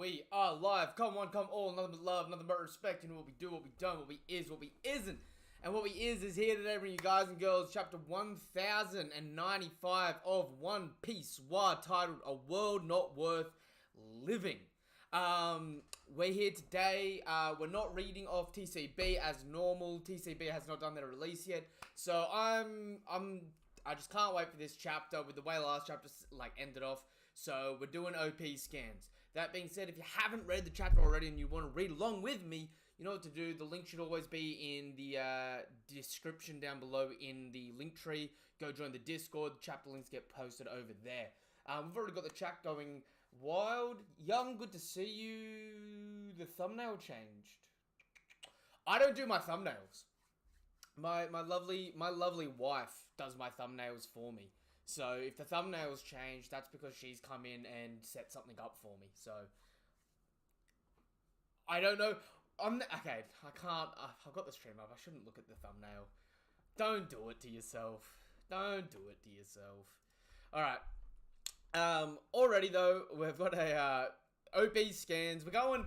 We are live. Come on, come all. Nothing but love, nothing but respect. And what we do, what we don't, what we is, what we isn't. And what we is here today, bringing you guys and girls chapter 1095 of One Piece, titled A World Not Worth Living. We're here today. We're not reading off TCB as normal. TCB has not done their release yet. So I just can't wait for this chapter with the way last chapter ended off. So we're doing OP scans. That being said, if you haven't read the chapter already and you want to read along with me, you know what to do. The link should always be in the description down below in the link tree. Go join the Discord. The chapter links get posted over there. We've already got the chat going wild. Young, good to see you. The thumbnail changed. I don't do my thumbnails. My lovely wife does my thumbnails for me. So if the thumbnails change, that's because she's come in and set something up for me. So I don't know. Okay, I can't. I've got the stream up. I shouldn't look at the thumbnail. Don't do it to yourself. Don't do it to yourself. All right. Already though, we've got a OP scans. We're going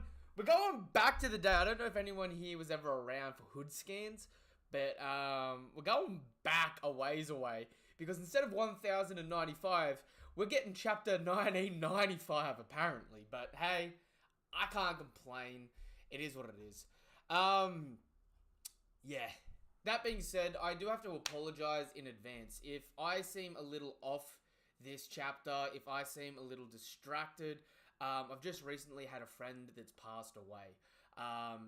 back to the day. I don't know if anyone here was ever around for hood scans. But we're going back a ways away, because instead of 1095, we're getting chapter 1995 apparently. But hey, I can't complain. It is what it is. Yeah. That being said, I do have to apologize in advance if I seem a little off this chapter, if I seem a little distracted. I've just recently had a friend that's passed away.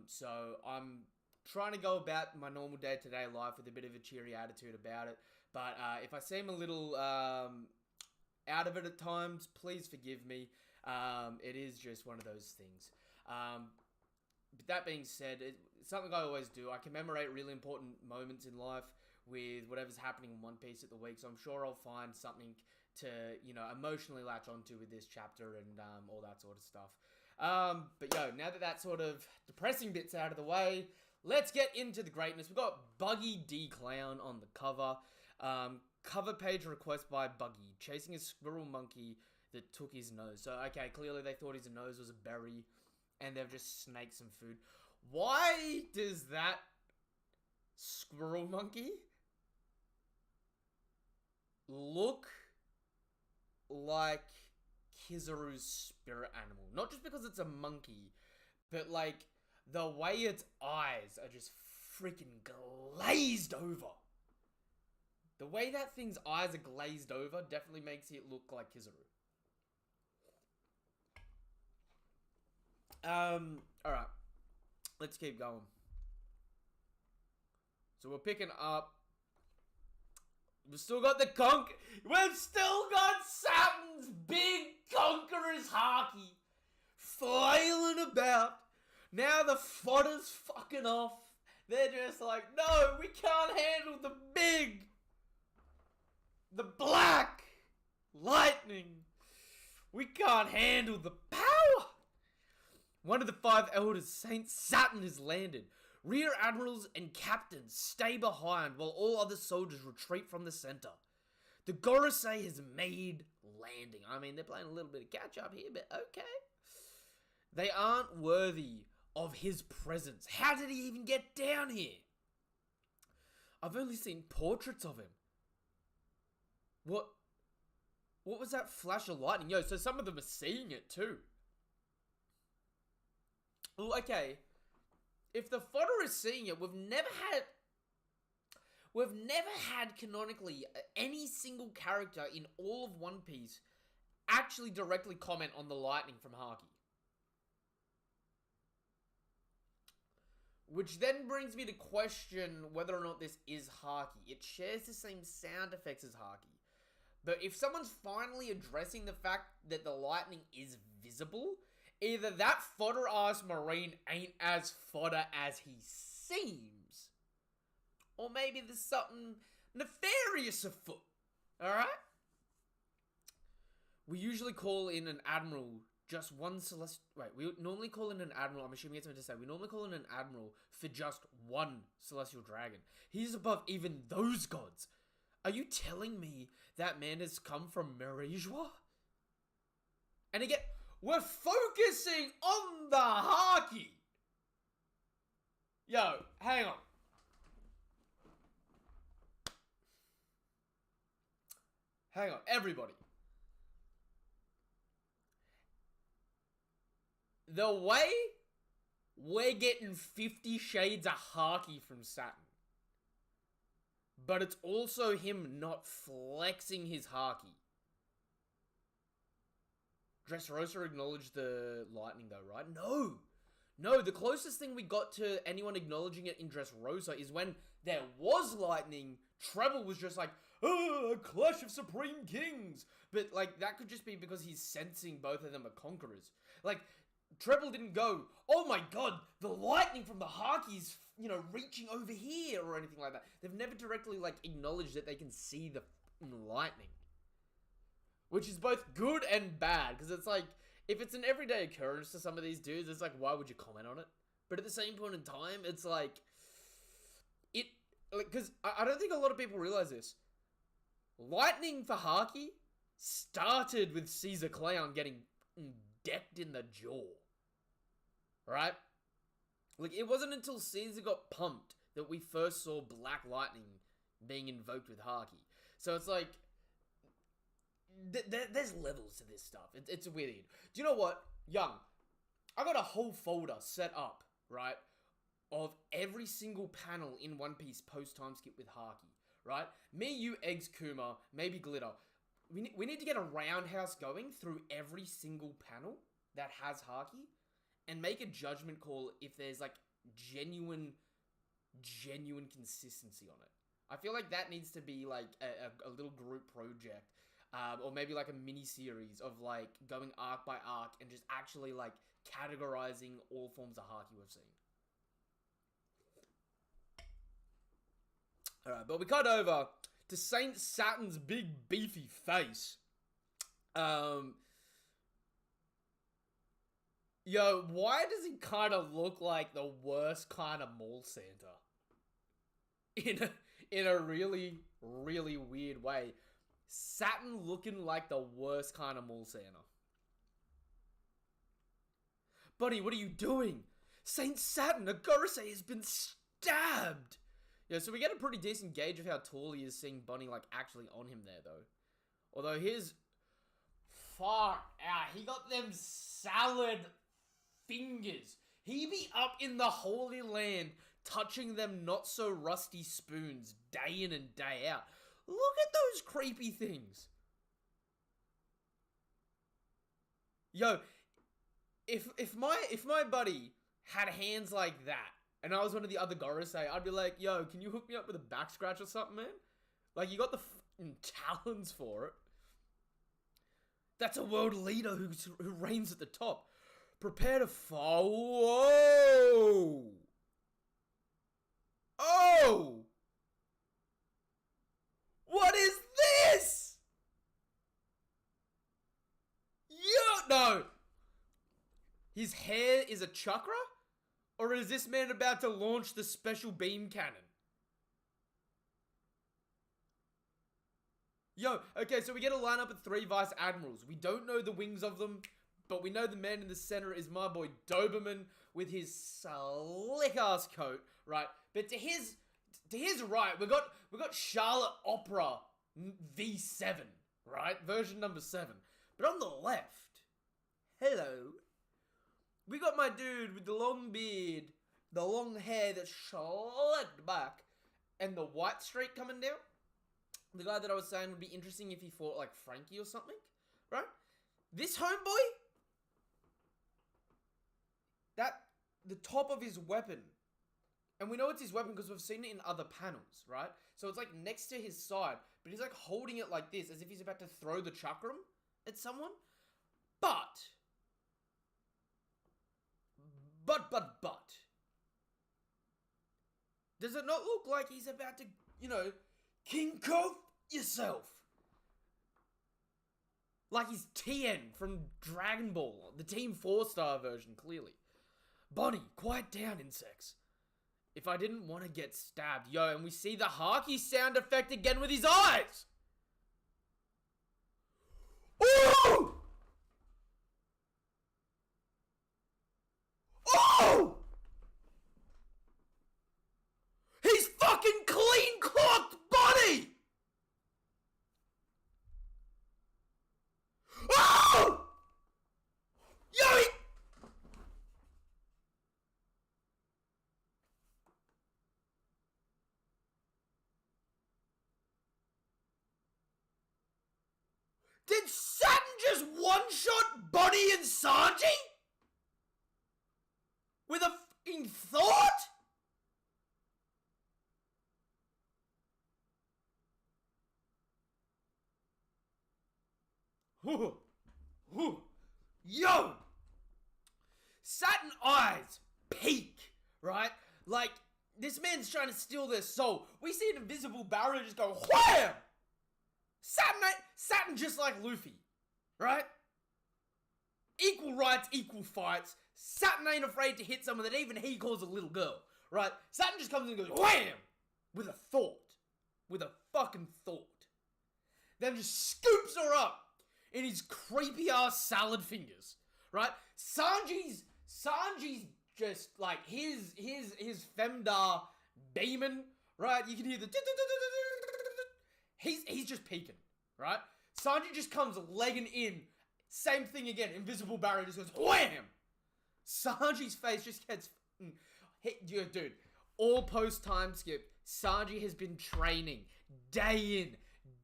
So I'm trying to go about my normal day-to-day life with a bit of a cheery attitude about it. But if I seem a little out of it at times, please forgive me. It is just one of those things. But that being said, it's something I always do. I commemorate really important moments in life with whatever's happening in One Piece at the week. So I'm sure I'll find something to, emotionally latch onto with this chapter and all that sort of stuff. But now that sort of depressing bit's out of the way, let's get into the greatness. We've got Buggy D. Clown on the cover. Cover page request by Buggy, chasing a squirrel monkey that took his nose. So, okay, clearly they thought his nose was a berry, and they've just snaked some food. Why does that squirrel monkey look like Kizaru's spirit animal? Not just because it's a monkey, but the way its eyes are just freaking glazed over. The way that thing's eyes are glazed over definitely makes it look like Kizaru. Alright. Let's keep going. So we're picking up. We've still got We've still got Saturn's big conqueror's Haki flailing about. Now the fodder's fucking off. They're just like, no, we can't handle the black lightning. We can't handle the power. One of the 5 elders, Saint Saturn, has landed. Rear admirals and captains stay behind while all other soldiers retreat from the center. The Gorosei has made landing. I mean, they're playing a little bit of catch up here, but okay. They aren't worthy of his presence. How did he even get down here? I've only seen portraits of him. What was that flash of lightning? Yo, so some of them are seeing it too. Well, okay. If the fodder is seeing it, we've never had canonically any single character in all of One Piece actually directly comment on the lightning from Haki. Which then brings me to question whether or not this is Haki. It shares the same sound effects as Haki. But if someone's finally addressing the fact that the lightning is visible, either that fodder-ass marine ain't as fodder as he seems, or maybe there's something nefarious afoot. Alright? We usually call in an admiral just one celestial... Wait, we normally call in an admiral... I'm assuming it's meant to say. We normally call in an admiral for just one celestial dragon. He's above even those gods. Are you telling me that man has come from Merijois? And again... we're focusing on the Haki. Yo, hang on. Hang on, everybody. The way we're getting 50 Shades of Haki from Saturn, but it's also him not flexing his Haki. Dressrosa acknowledged the lightning though, right? No, the closest thing we got to anyone acknowledging it in Dressrosa is when there was lightning, Treble was just like, a clash of supreme kings. But, like, that could just be because he's sensing both of them are conquerors. Like, Treble didn't go, oh my god, the lightning from the Haki's, reaching over here or anything like that. They've never directly, acknowledged that they can see the lightning. Which is both good and bad, because it's like, if it's an everyday occurrence to some of these dudes, it's like, why would you comment on it? But at the same point in time, it's like, because I don't think a lot of people realize this. Lightning for Haki started with Caesar Clown getting decked in the jaw. Right? Like, it wasn't until Caesar got pumped that we first saw Black Lightning being invoked with Haki. So it's like, there's levels to this stuff. It's weird. Do you know what? Young, I got a whole folder set up, right, of every single panel in One Piece post-time skip with Haki, right? Me, you, Eggs, Kuma, maybe Glitter. We need to get a roundhouse going through every single panel that has Haki and make a judgment call if there's, like, genuine consistency on it. I feel like that needs to be, like, a little group project. Or maybe like a mini-series of like going arc by arc and just actually like categorizing all forms of Haki we've seen. Alright, but we cut over to Saint Saturn's big beefy face. Yo, why does he kind of look like the worst kind of mall Santa? In a really, really weird way. Saturn looking like the worst kind of mall Santa. Buddy, what are you doing? Saint Saturn, a Gorosei has been stabbed! Yeah, so we get a pretty decent gauge of how tall he is seeing Bunny, like, actually on him there, though. Although his... Far out. He got them salad fingers. He be up in the Holy Land, touching them not-so-rusty spoons, day in and day out. Look at those creepy things. Yo, if my buddy had hands like that, and I was one of the other Gorosei, I'd be like, yo, can you hook me up with a back scratch or something, man? Like, you got the talons for it. That's a world leader who reigns at the top. Prepare to fall. Whoa! Oh! What is this? No. His hair is a chakra? Or is this man about to launch the special beam cannon? Yo, okay, so we get a lineup of 3 Vice Admirals. We don't know the wings of them, but we know the man in the center is my boy Doberman with his slick-ass coat, right? But to his right, we got Charlotte Opera V7, right? Version number 7. But on the left, hello, we got my dude with the long beard, the long hair that's slicked back, and the white streak coming down. The guy that I was saying would be interesting if he fought like Frankie or something, right? This homeboy, the top of his weapon, and we know it's his weapon because we've seen it in other panels, right? So it's like next to his side, but he's like holding it like this, as if he's about to throw the chakram at someone. But. Does it not look like he's about to, King Kof yourself? Like he's Tien from Dragon Ball, the Team 4-star version, clearly. Bonnie, quiet down, insects. If I didn't want to get stabbed, yo, and we see the Haki sound effect again with his eyes! Ooh! Did Saturn just one-shot Bonnie and Sanji? With a fucking thought? Yo! Saturn eyes peak, right? Like, this man's trying to steal their soul. We see an invisible barrier just go wham! Saturn just like Luffy, right? Equal rights, equal fights. Saturn ain't afraid to hit someone that even he calls a little girl, right? Saturn just comes in and goes wham! With a thought. With a fucking thought. Then just scoops her up in his creepy ass salad fingers, right? Sanji's just like his femdar demon, right? You can hear the he's just peeking, right? Sanji just comes legging in, same thing again, invisible barrier just goes wham! Sanji's face just gets dude, all post time skip, Sanji has been training day in,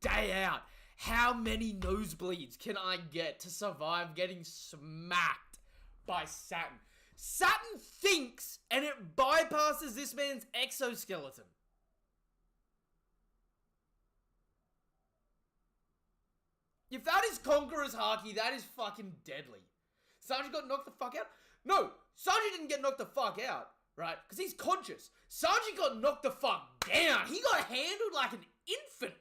day out. How many nosebleeds can I get to survive getting smacked by Saturn? Saturn thinks, and it bypasses this man's exoskeleton. If that is Conqueror's Haki, that is fucking deadly. Sanji got knocked the fuck out? No, Sanji didn't get knocked the fuck out, right? Because he's conscious. Sanji got knocked the fuck down. He got handled like an infant.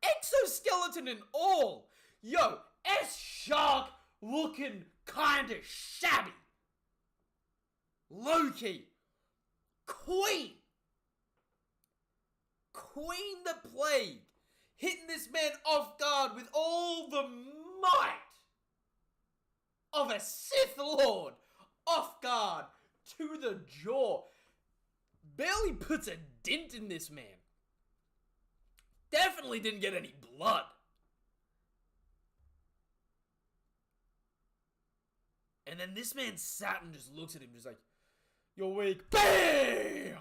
Exoskeleton and all. Yo, S-Shark looking kinda shabby. Low-key. Queen the Plague. Hitting this man off guard with all the might of a Sith Lord. Off guard to the jaw. Barely puts a dent in this man. Definitely didn't get any blood. And then this man Saturn just looks at him just like, you're weak. BAM!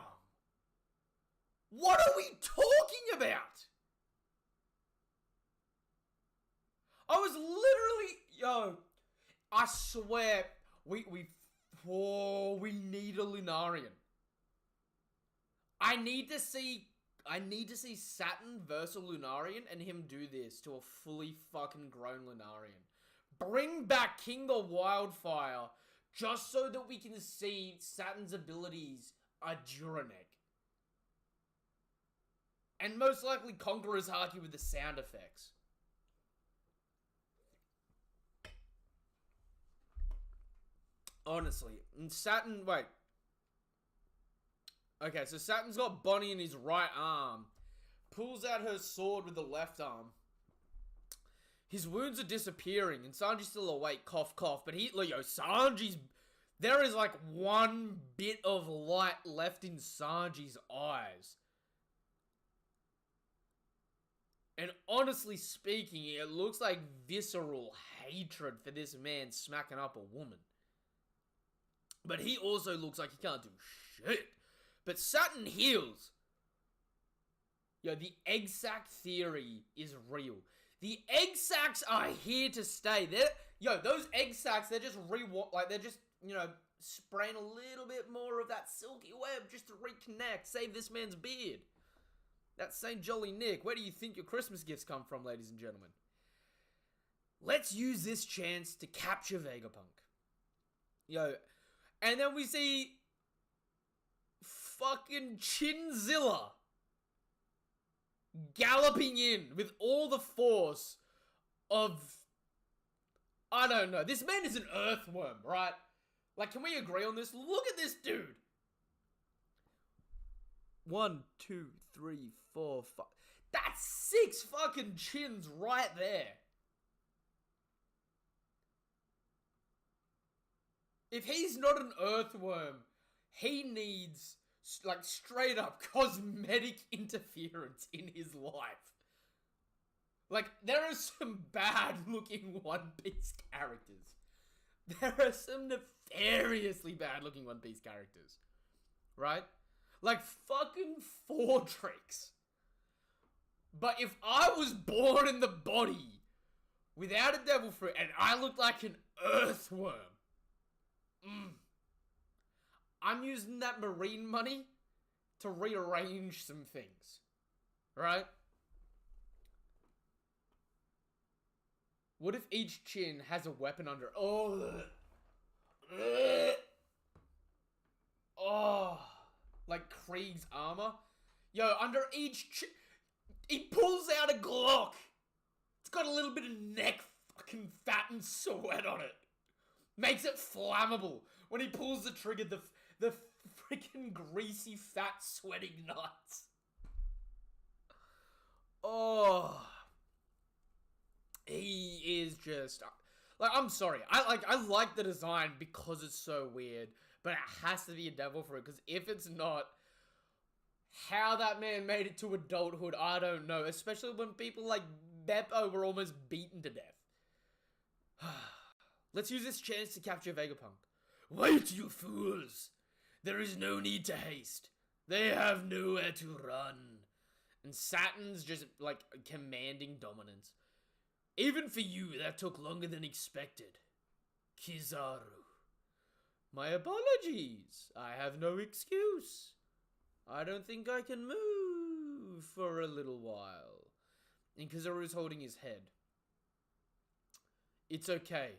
What are we talking about? I was literally, I swear, we need a Lunarian. I need to see Saturn versus a Lunarian and him do this to a fully fucking grown Lunarian. Bring back King of Wildfire just so that we can see Saturn's abilities are Duraneg. And most likely Conqueror's Haki with the sound effects. Honestly. And Saturn, wait. Okay, so Saturn's got Bonnie in his right arm. Pulls out her sword with the left arm. His wounds are disappearing, and Sanji's still awake, cough, cough. But Sanji's... There is like one bit of light left in Sanji's eyes. And honestly speaking, it looks like visceral hatred for this man smacking up a woman. But he also looks like he can't do shit. But Saturn heals. Yo, the egg sac theory is real. The egg sacs are here to stay. Those egg sacs, they're just they're just, spraying a little bit more of that silky web just to reconnect, save this man's beard. That's St. Jolly Nick. Where do you think your Christmas gifts come from, ladies and gentlemen? Let's use this chance to capture Vegapunk. And then we see fucking Chinzilla galloping in with all the force of... I don't know. This man is an earthworm, right? Like, can we agree on this? Look at this dude. 1, 2, 3, 4, 5. That's 6 fucking chins right there. If he's not an earthworm, he needs, like, straight up cosmetic interference in his life. Like, there are some bad looking One Piece characters. There are some nefariously bad looking One Piece characters. Right? Like fucking Fortrix. But if I was born in the body without a devil fruit and I looked like an earthworm, I'm using that marine money to rearrange some things. Right? What if each chin has a weapon under it? Oh, like Krieg's armor. Yo, under each chin, he pulls out a Glock. It's got a little bit of neck fucking fat and sweat on it. Makes it flammable. When he pulls the trigger, the freaking greasy, fat, sweating nuts. Oh. He is just... Like, I'm sorry. I like the design because it's so weird. But it has to be a devil fruit. Because if it's not... How that man made it to adulthood, I don't know. Especially when people like Beppo were almost beaten to death. Let's use this chance to capture Vegapunk. Wait, you fools! There is no need to haste. They have nowhere to run. And Saturn's just, like, commanding dominance. Even for you, that took longer than expected. Kizaru. My apologies. I have no excuse. I don't think I can move for a little while. And Kizaru's holding his head. It's okay.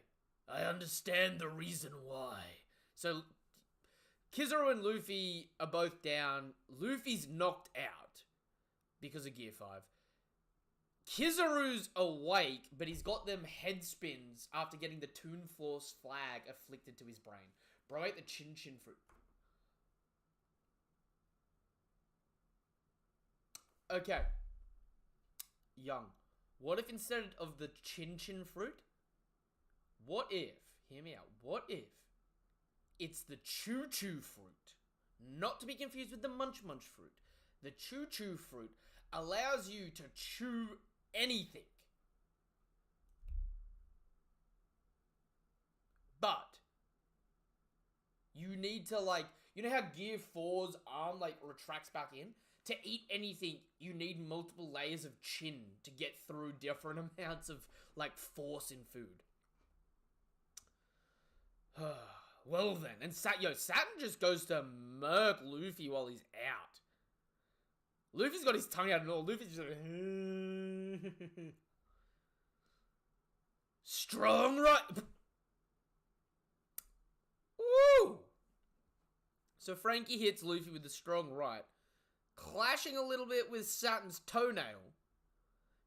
I understand the reason why. So, Kizaru and Luffy are both down. Luffy's knocked out because of Gear 5. Kizaru's awake, but he's got them head spins after getting the Toon Force flag afflicted to his brain. Bro ate the Chin Chin fruit. Okay. Young. What if instead of the Chin Chin fruit, what if, hear me out, what if it's the Choo Choo fruit? Not to be confused with the Munch Munch fruit. The Choo Choo fruit allows you to chew anything. But you need to, like, you know how Gear 4's arm, like, retracts back in? To eat anything, you need multiple layers of chin to get through different amounts of, like, force in food. Well then, and Saturn just goes to murk Luffy while he's out. Luffy's got his tongue out and all. Luffy's just like... Strong right... Woo! So Frankie hits Luffy with the strong right, clashing a little bit with Saturn's toenail.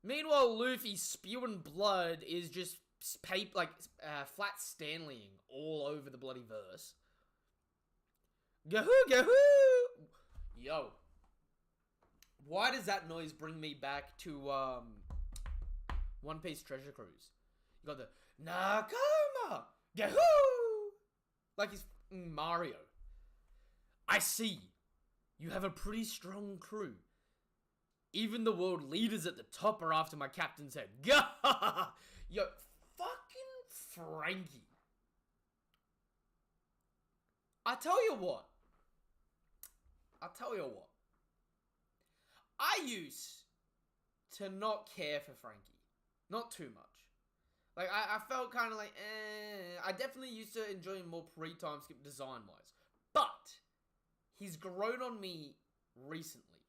Meanwhile, Luffy, spewing blood, is just flat Stanleying all over the bloody verse. Gahoo, gahoo! Yo. Why does that noise bring me back to, One Piece Treasure Cruise? You got the Nakama! Gahoo! Like he's Mario. I see. You have a pretty strong crew. Even the world leaders at the top are after my captain's head. Gah! Yo, fucking Frankie. I tell you what. I used to not care for Frankie. Not too much. Like, I felt kind of like, I definitely used to enjoy him more pre-time skip design-wise. But he's grown on me recently.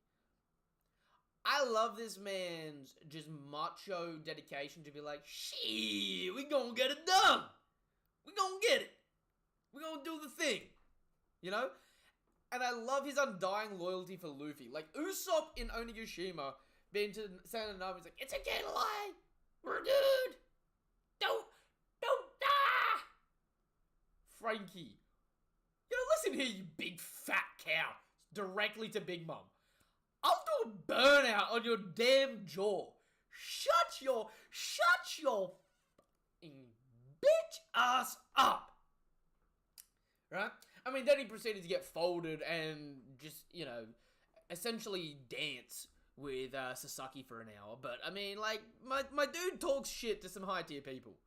I love this man's just macho dedication to be like, shit, we gonna get it done. We gonna get it. We gonna do the thing. You know? And I love his undying loyalty for Luffy. Like, Usopp in Onigashima being to Santa Nami, he's like, it's okay to lie. We're good. Don't die. Frankie. Yo, listen here, you big fat cow. Directly to Big Mom. I'll do a burnout on your damn jaw. Shut your f***ing bitch ass up. Right? I mean, then he proceeded to get folded and just, you know, essentially dance with Sasaki for an hour. But, I mean, like, my dude talks shit to some high-tier people.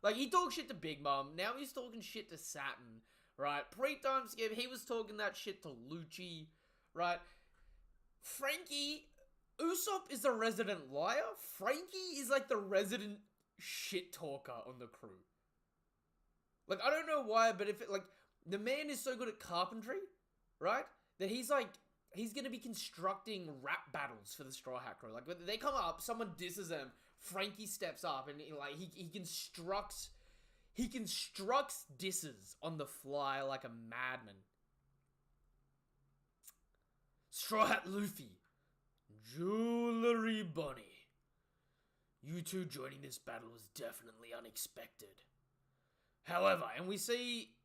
Like, he talks shit to Big Mom. Now he's talking shit to Saturn, right? Pre-time skip, he was talking that shit to Lucci, right? Frankie Usopp is the resident liar. Frankie is like the resident shit talker on the crew. Like, I don't know why, but if it, like, the man is so good at carpentry, right? That he's gonna be constructing rap battles for the Straw Hat Crew. Like, when they come up, someone disses them, Frankie steps up and he constructs disses on the fly like a madman. Straw Hat Luffy. Jewelry Bunny. You two joining this battle was definitely unexpected. However, and we see...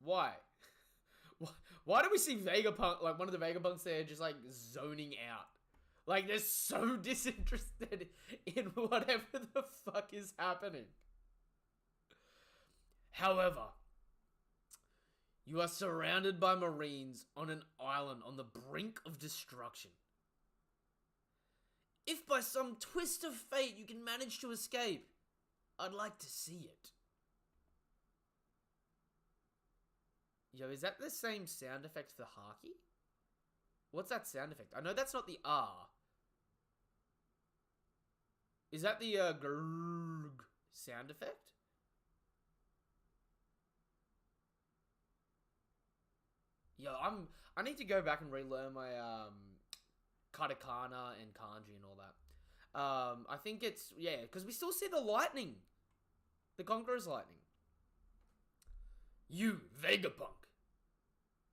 Why? Why do we see Vegapunk, like one of the Vegapunks there, just like zoning out? Like they're so disinterested in whatever the fuck is happening. However, you are surrounded by Marines on an island on the brink of destruction. If by some twist of fate you can manage to escape, I'd like to see it. Yo, is that the same sound effect for Haki? What's that sound effect? I know that's not the R. Is that the grrrg sound effect? Yo, I need to go back and relearn my katakana and kanji and all that. I think it's, yeah, because we still see the lightning. The Conqueror's lightning. You, Vegapunk.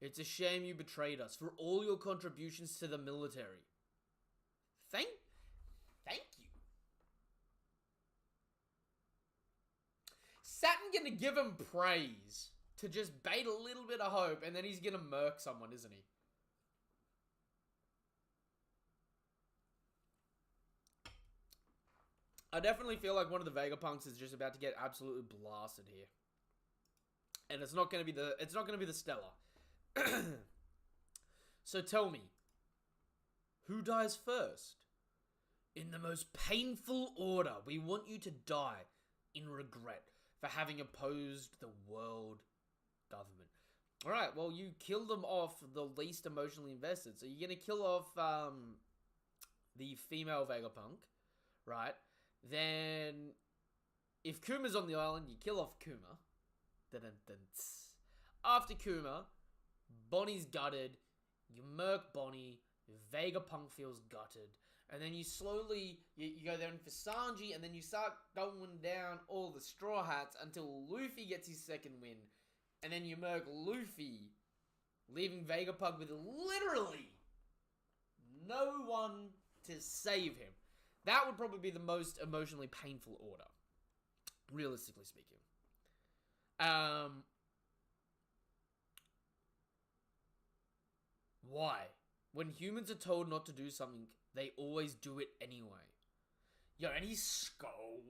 It's a shame you betrayed us for all your contributions to the military. Thank you. Saturn gonna give him praise to just bait a little bit of hope, and then he's gonna murk someone, isn't he? I definitely feel like one of the Vegapunks is just about to get absolutely blasted here. And it's not gonna be the Stella. So tell me, who dies first? In the most painful order, we want you to die in regret for having opposed the world government. Alright, well, you killed them off the least emotionally invested. So you're gonna kill off the female Vegapunk, right? Then, if Kuma's on the island, you kill off Kuma. After Kuma, Bonnie's gutted, you murk Bonnie, Vegapunk feels gutted, and then you slowly, you go down for Sanji, and then you start going down all the Straw Hats until Luffy gets his second win, and then you murk Luffy, leaving Vegapunk with literally no one to save him. That would probably be the most emotionally painful order, realistically speaking. Why? When humans are told not to do something, they always do it anyway. Yo, and his skull.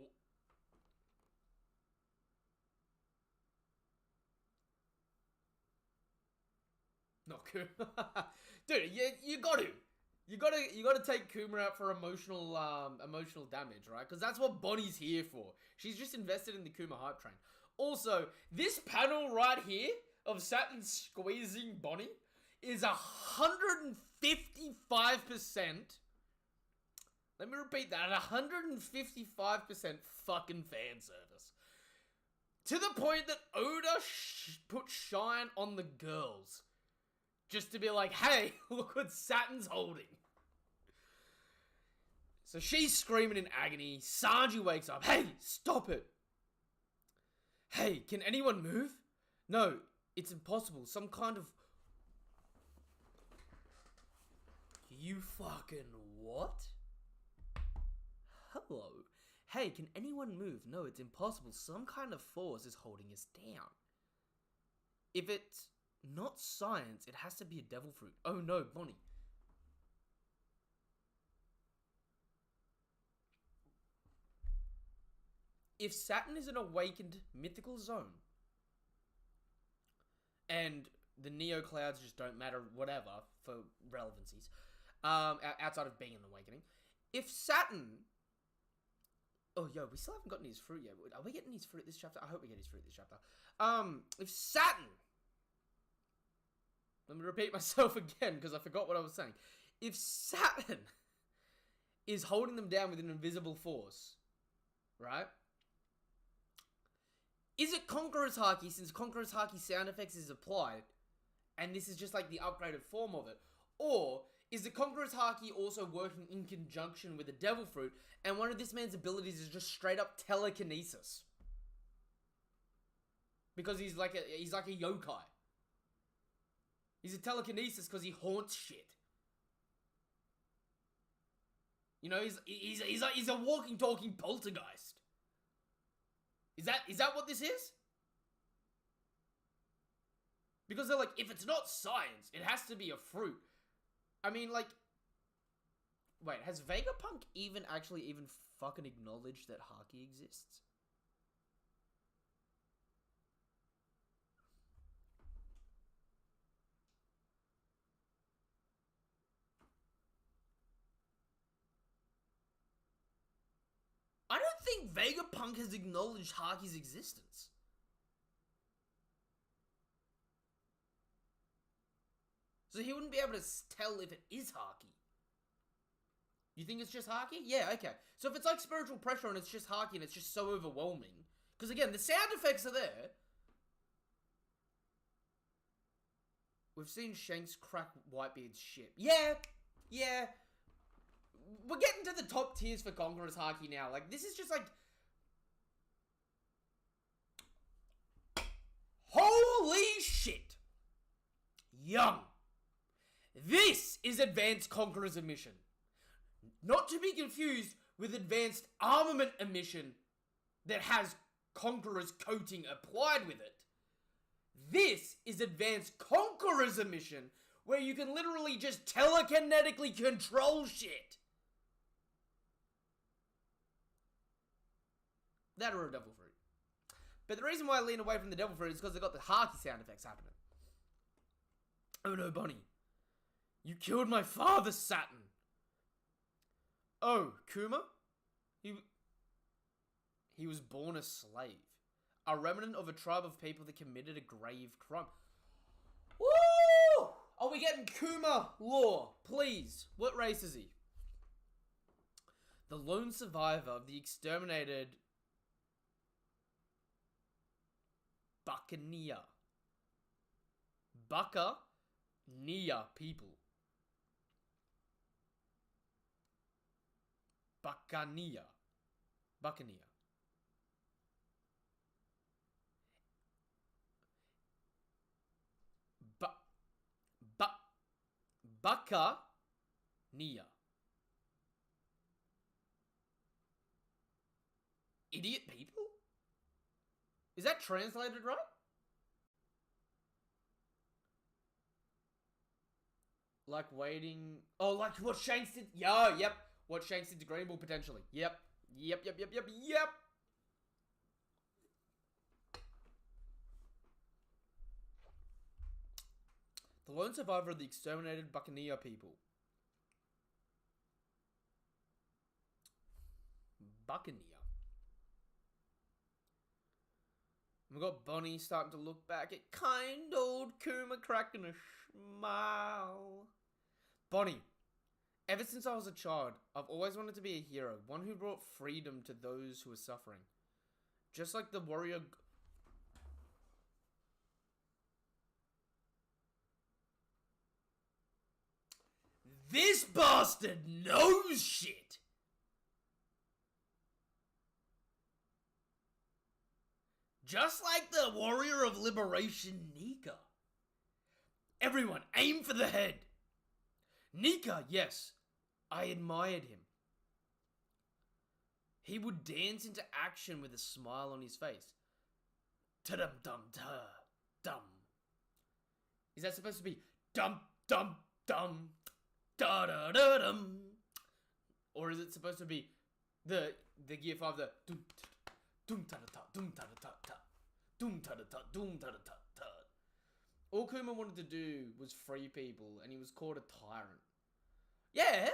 Not Kuma. Dude, you gotta take Kuma out for emotional damage, right? Because that's what Bonnie's here for. She's just invested in the Kuma hype train. Also, this panel right here of Saturn squeezing Bonnie is 155%. Let me repeat that, 155% fucking fan service. To the point that Oda put shine on the girls. Just to be like, hey, look what Saturn's holding. So she's screaming in agony. Sanji wakes up. Hey, stop it. Hey, can anyone move? No, it's impossible. Some kind of... You fucking what? Hello? Hey, can anyone move? No, it's impossible. Some kind of force is holding us down. If it's not science, it has to be a devil fruit. Oh no, Bonnie. If Saturn is an awakened mythical zone, and the Neo Clouds just don't matter, whatever, for relevancies, outside of being an awakening, if Saturn... Oh, yo, we still haven't gotten his fruit yet. Are we getting his fruit this chapter? I hope we get his fruit this chapter. If Saturn... Let me repeat myself again, because I forgot what I was saying. if Saturn is holding them down with an invisible force, right? Is it Conqueror's Haki, since Conqueror's Haki sound effects is applied, and this is just like the upgraded form of it? Or is the Conqueror's Haki also working in conjunction with the Devil Fruit, and one of this man's abilities is just straight up telekinesis? Because he's like a yokai. He's a telekinesis because he haunts shit. You know, he's a walking, talking poltergeist. Is that what this is? Because they're like, if it's not science, it has to be a fruit. I mean, like, wait, has Vegapunk even fucking acknowledged that Haki exists? I don't think Vegapunk has acknowledged Haki's existence. So he wouldn't be able to tell if it is Haki. You think it's just Haki? Yeah, okay. So if it's like spiritual pressure and it's just Haki and it's just so overwhelming. Because again, the sound effects are there. We've seen Shanks crack Whitebeard's ship. Yeah. We're getting to the top tiers for Conqueror's Haki now. Like, this is just like... Holy shit! Young. This is Advanced Conqueror's Emission. Not to be confused with Advanced Armament Emission that has Conqueror's coating applied with it. This is Advanced Conqueror's Emission, where you can literally just telekinetically control shit. That or a Devil Fruit. But the reason why I lean away from the Devil Fruit is because they've got the Haki sound effects happening. Oh no, Bonnie. You killed my father, Saturn. Oh, Kuma? He was born a slave. A remnant of a tribe of people that committed a grave crime. Woo! Are we getting Kuma lore? Please. What race is he? The lone survivor of the exterminated Buccaneer people. Buccaneer. Buccaneer. Idiot people? Is that translated right? Like waiting... Oh, like what Shanks did... Yeah, yep. What Shanks did to Green Bull, potentially. Yep. The lone survivor of the exterminated Buccaneer people. Buccaneer. We've got Bonnie starting to look back at kind old Kuma cracking a smile. Bonnie, ever since I was a child, I've always wanted to be a hero. One who brought freedom to those who were suffering. Just like the warrior... This bastard knows shit! Just like the warrior of liberation, Nika. Everyone, aim for the head. Nika, yes, I admired him. He would dance into action with a smile on his face. Ta-dum-dum-ta-dum. Is that supposed to be dum-dum-dum, da-da-da-dum? Or is it supposed to be the Gear 5, the dum-ta-da-ta, dum-ta-da-ta-ta, dum-ta-da-ta, dum-ta-da-ta-ta? All Kuma wanted to do was free people, and he was called a tyrant. Yeah!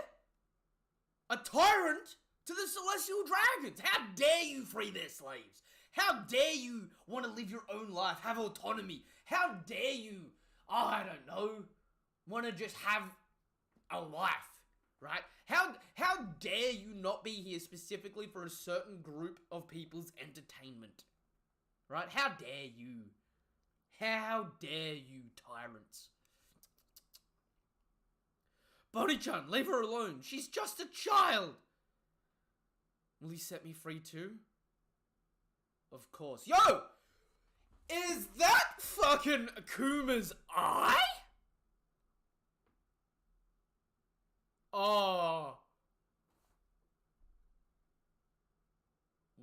A tyrant to the Celestial Dragons! How dare you free their slaves? How dare you want to live your own life, have autonomy? How dare you, I don't know, want to just have a life, right? How dare you not be here specifically for a certain group of people's entertainment, right? How dare you? How dare you, tyrants? Bonnie-chan, leave her alone. She's just a child. Will you set me free too? Of course. Yo! Is that fucking Akuma's eye? Oh.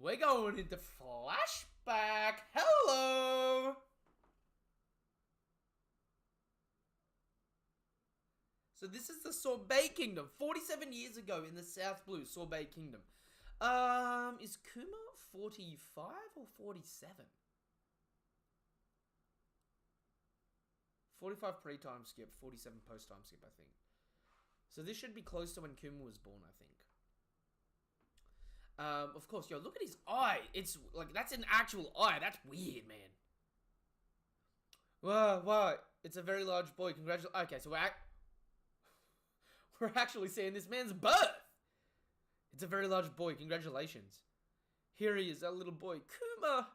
We're going into flashback. Hello. So this is the Sorbet Kingdom. 47 years ago in the South Blue, Sorbet Kingdom. Is Kuma 45 or 47? 45 pre-time skip, 47 post-time skip, I think. So this should be close to when Kuma was born, I think. Of course, yo, look at his eye. It's like, that's an actual eye. That's weird, man. Wow. It's a very large boy. Congratulations. Okay, so we're actually seeing this man's birth. It's a very large boy. Congratulations. Here he is, our little boy, Kuma.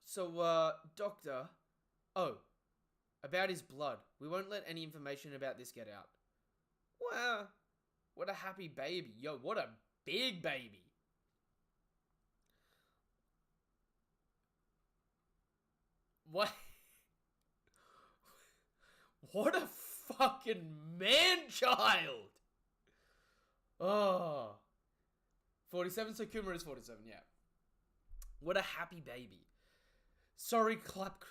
So, doctor. Oh, about his blood. We won't let any information about this get out. Wow. What a happy baby. Yo, what a big baby. What? What a fucking man-child. Oh. 47, so Kuma is 47, yeah. What a happy baby. Sorry, clap,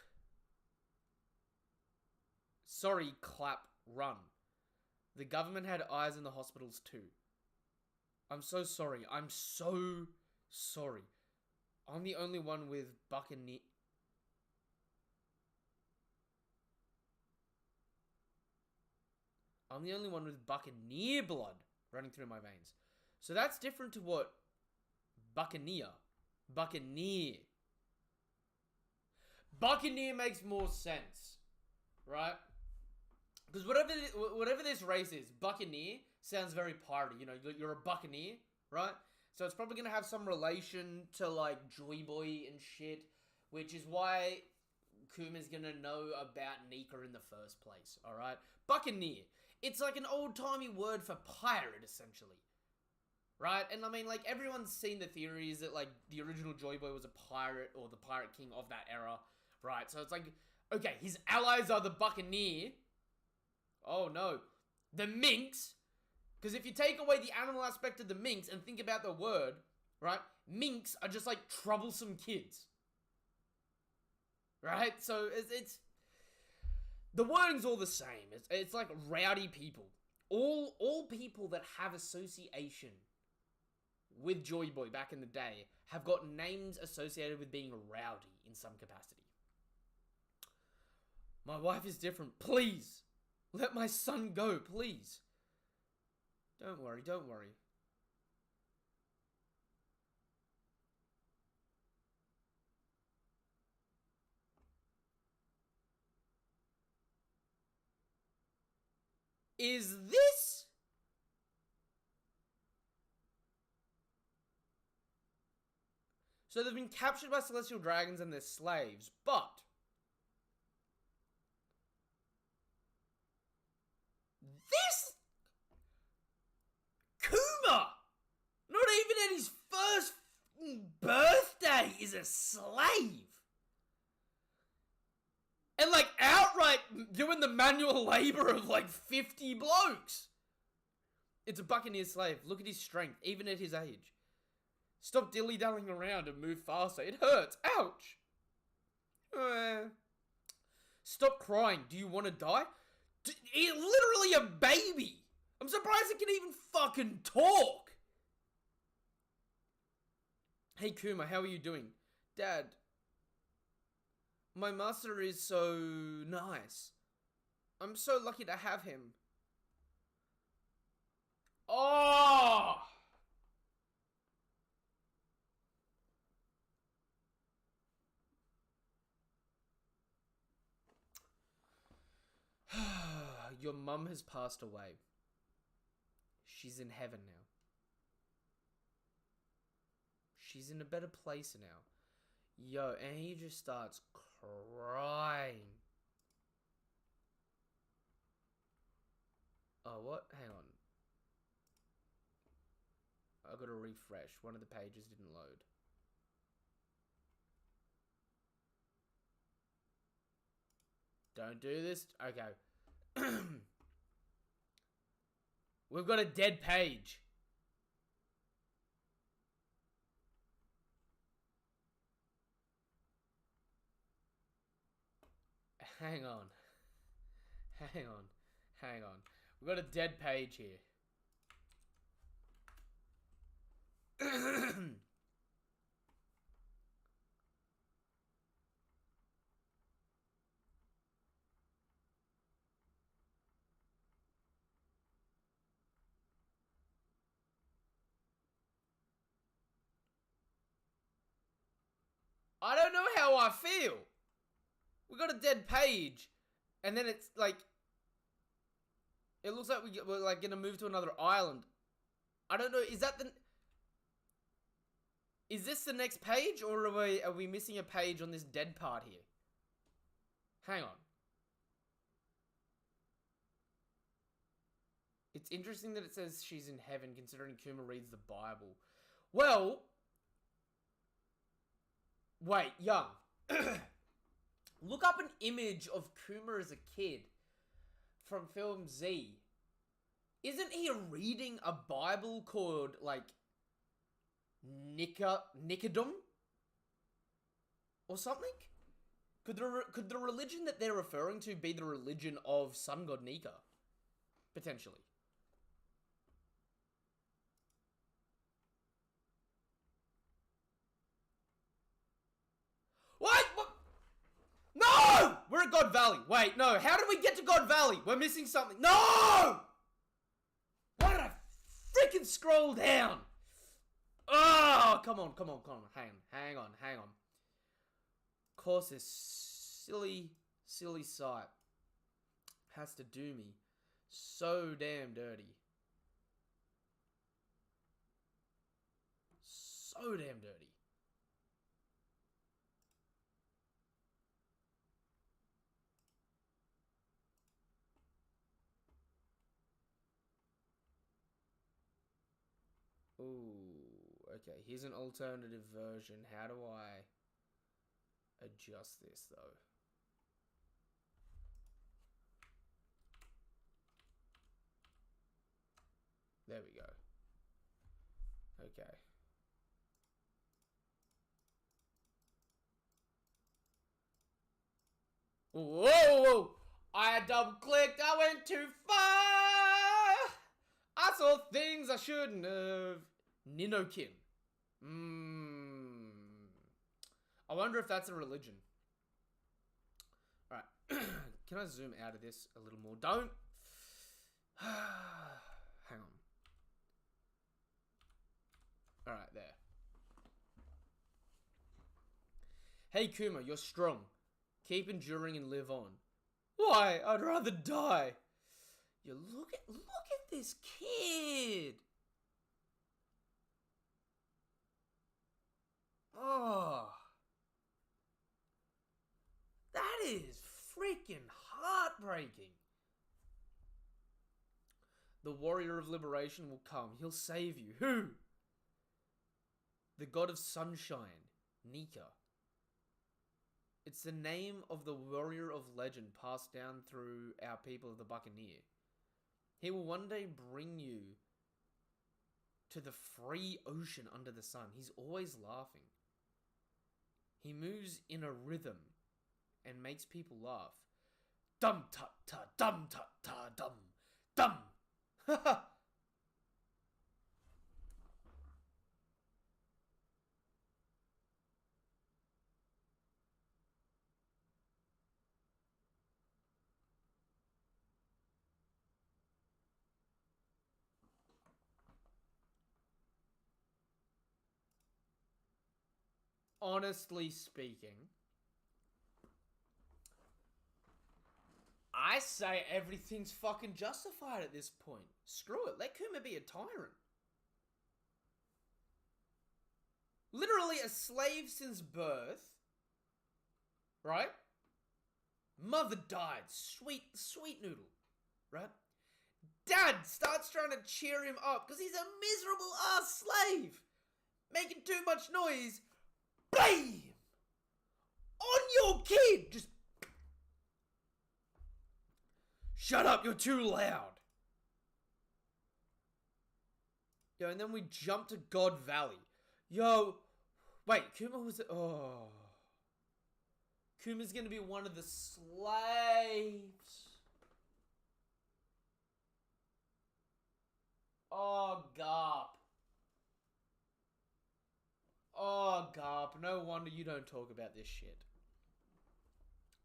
run. The government had eyes in the hospitals too. I'm so sorry. I'm so sorry. I'm the only one with Buccaneer. I'm the only one with Buccaneer blood running through my veins. So that's different to what Buccaneer. Buccaneer makes more sense, right? Because whatever this race is, Buccaneer sounds very piratey. You know, you're a buccaneer, right? So it's probably gonna have some relation to like Joy Boy and shit, which is why Kuma's gonna know about Nika in the first place. All right, Buccaneer. It's like an old-timey word for pirate, essentially. Right? And I mean, like, everyone's seen the theories that, like, the original Joy Boy was a pirate, or the pirate king of that era. Right? So it's like, okay, his allies are the Buccaneer. Oh, no. The Minx. Because if you take away the animal aspect of the Minx and think about the word, right? Minx are just, like, troublesome kids. Right? So it's the wording's all the same. It's like rowdy people. All people that have association with Joy Boy back in the day have got names associated with being rowdy in some capacity. My wife is different. Please, let my son go, please. Don't worry. Is this... So they've been captured by celestial dragons and they're slaves, but... This... Kuma! Not even at his first birthday is a slave! And, like, outright doing the manual labor of, like, 50 blokes. It's a buccaneer slave. Look at his strength, even at his age. Stop dilly-dallying around and move faster. It hurts. Ouch. Stop crying. Do you want to die? He's literally a baby. I'm surprised it can even fucking talk. Hey, Kuma, how are you doing? Dad, my master is so nice. I'm so lucky to have him. Oh! your mum has passed away. She's in heaven now. She's in a better place now. Yo, and he just starts crying. Oh, what? Hang on. I gotta refresh. One of the pages didn't load. Don't do this. Okay. We've got a dead page. Hang on. Hang on. Hang on. We've got a dead page here. I don't know how I feel. We got a dead page, and then it's like, it looks like we're like gonna move to another island. I don't know. Is this the next page, or are we missing a page on this dead part here? Hang on. It's interesting that it says she's in heaven, considering Kuma reads the Bible. Well, wait, young. Look up an image of Kuma as a kid from film Z. Isn't he reading a Bible called, like, Nicodem? Or something? Could the religion that they're referring to be the religion of sun god Nika? Potentially. What? No! We're at God Valley. Wait, no. How did we get to God Valley? We're missing something. No! Why did I freaking scroll down? Oh, come on. Hang on. Of course, this silly site has to do me so damn dirty. So damn dirty. Ooh, okay, here's an alternative version. How do I adjust this, though? There we go. Okay. Whoa! I double-clicked, I went too far! I saw things I shouldn't have. Ninokin. I wonder if that's a religion. Alright. Can I zoom out of this a little more? Don't. Hang on. Alright, there. Hey Kuma, you're strong. Keep enduring and live on. Why? I'd rather die. You look at this kid. Oh. That is freaking heartbreaking. The warrior of liberation will come. He'll save you. Who? The god of sunshine, Nika. It's the name of the warrior of legend passed down through our people of the Buccaneer. He will one day bring you to the free ocean under the sun. He's always laughing. He moves in a rhythm and makes people laugh. Dum tut ta, dum tut ta, dum, dum. Ha Honestly speaking, I say everything's fucking justified at this point. Screw it. Let Kuma be a tyrant. Literally a slave since birth. Right? Mother died. Sweet noodle. Right? Dad starts trying to cheer him up because he's a miserable ass slave. Making too much noise. BAM! On your kid! Just... Shut up, you're too loud. Yo, and then we jump to God Valley. Yo, wait, Kuma was... Oh. Kuma's gonna be one of the slaves. Oh, Garp. Oh, Garp. No wonder you don't talk about this shit.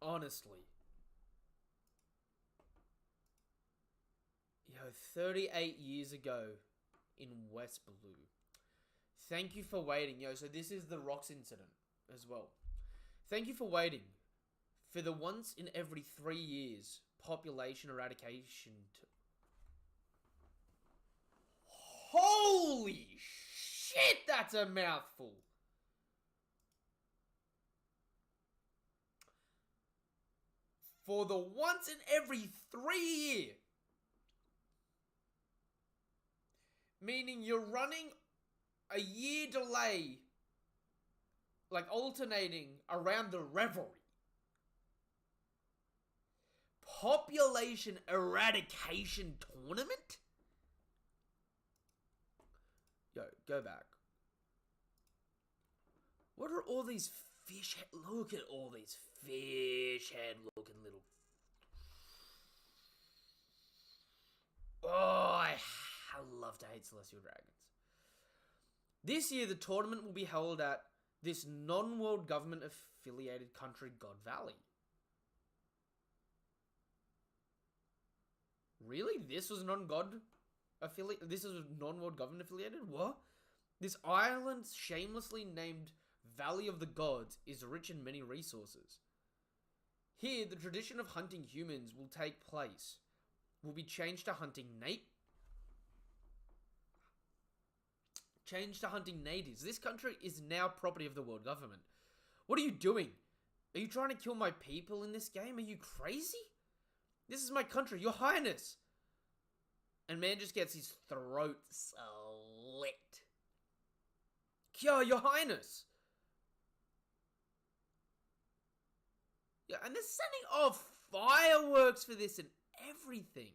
Honestly. Yo, 38 years ago in West Blue. Thank you for waiting. Yo, so this is the Rocks incident as well. Thank you for waiting. For the once in every 3 years population eradication... Holy shit, that's a mouthful. For the once in every 3 year. Meaning you're running a year delay, like alternating around the revelry. Population eradication tournament? Yo, go back. What are all these fish head? Look at all these fish head looking little... Oh, I love to hate Celestial Dragons. This year, the tournament will be held at this non-world government affiliated country, God Valley. Really? This was non-God affiliate? This is non-world government affiliated? What? This island, shamelessly named Valley of the Gods, is rich in many resources. Here, the tradition of hunting humans will take place. Will be changed to hunting natives. This country is now property of the world government. What are you doing? Are you trying to kill my people in this game? Are you crazy? This is my country, your highness. And man just gets his throat slit. Kyo, your highness. Yeah, and they're sending off fireworks for this and everything.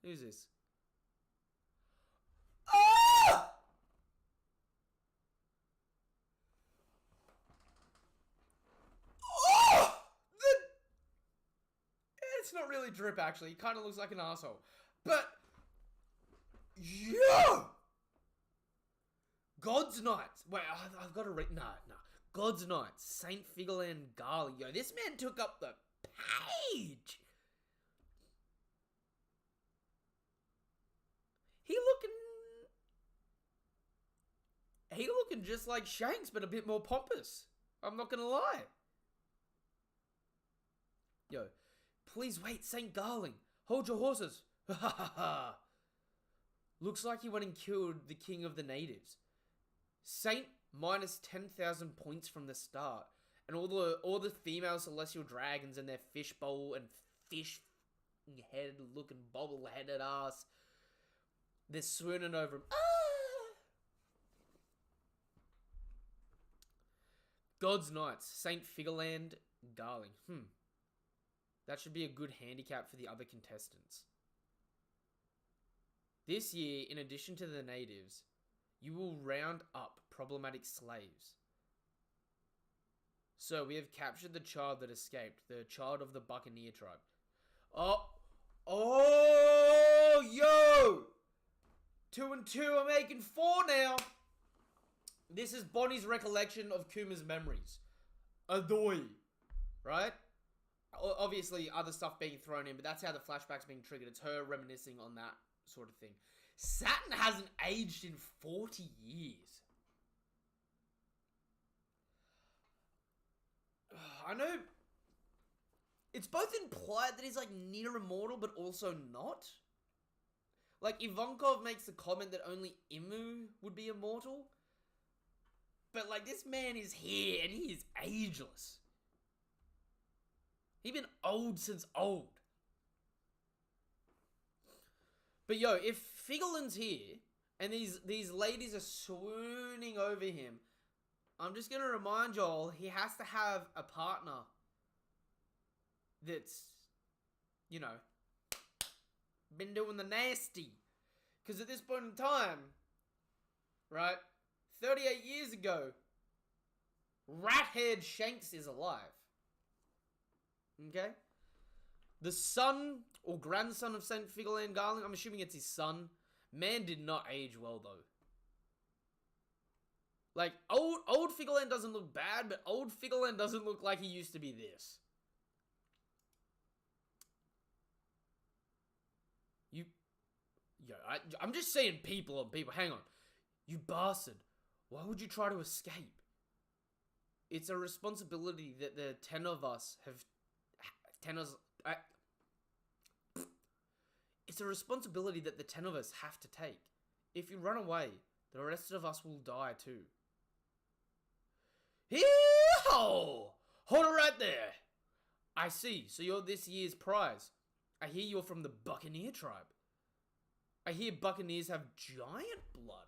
Who's this? Oh! Oh! It's not really drip, actually. He kind of looks like an asshole. But... Yo! God's Knights. Wait, I've got to read... No. God's Knights. Saint Figurland Garly. Yo, this man took up the page. He looking just like Shanks, but a bit more pompous. I'm not gonna lie. Yo, please wait, Saint Garling. Hold your horses. Ha ha ha. Looks like he went and killed the king of the natives. Saint minus 10,000 points from the start. And all the female celestial dragons and their fishbowl and fish head looking bobble-headed ass. They're swooning over him. Ah! God's Knights, Saint Figurland Garling. That should be a good handicap for the other contestants. This year, in addition to the natives, you will round up problematic slaves. So, we have captured the child that escaped, the child of the Buccaneer tribe. Oh, yo! 2 and 2 are making 4 now. This is Bonnie's recollection of Kuma's memories. Adoy. Right? Obviously, other stuff being thrown in, but that's how the flashback's being triggered. It's her reminiscing on that sort of thing. Saturn hasn't aged in 40 years. I know it's both implied that he's like near immortal, but also not. Like, Ivankov makes the comment that only Imu would be immortal. But, like, this man is here and he is ageless. He been old since old. But, yo, if Figolin's here and these ladies are swooning over him, I'm just going to remind y'all, he has to have a partner that's, you know, been doing the nasty. Because at this point in time, right, 38 years ago, rat-haired Shanks is alive. Okay? The son or grandson of St. Figolan Garling, I'm assuming it's his son. Man did not age well, though. Like, old Figolan doesn't look bad, but old Figolan doesn't look like he used to be this. I'm just saying people on people. Hang on. You bastard. Why would you try to escape? It's a responsibility that the 10 of us have... It's a responsibility that the 10 of us have to take. If you run away, the rest of us will die too. Hee-haw! Hold it right there. I see. So you're this year's prize. I hear you're from the Buccaneer tribe. I hear Buccaneers have giant blood.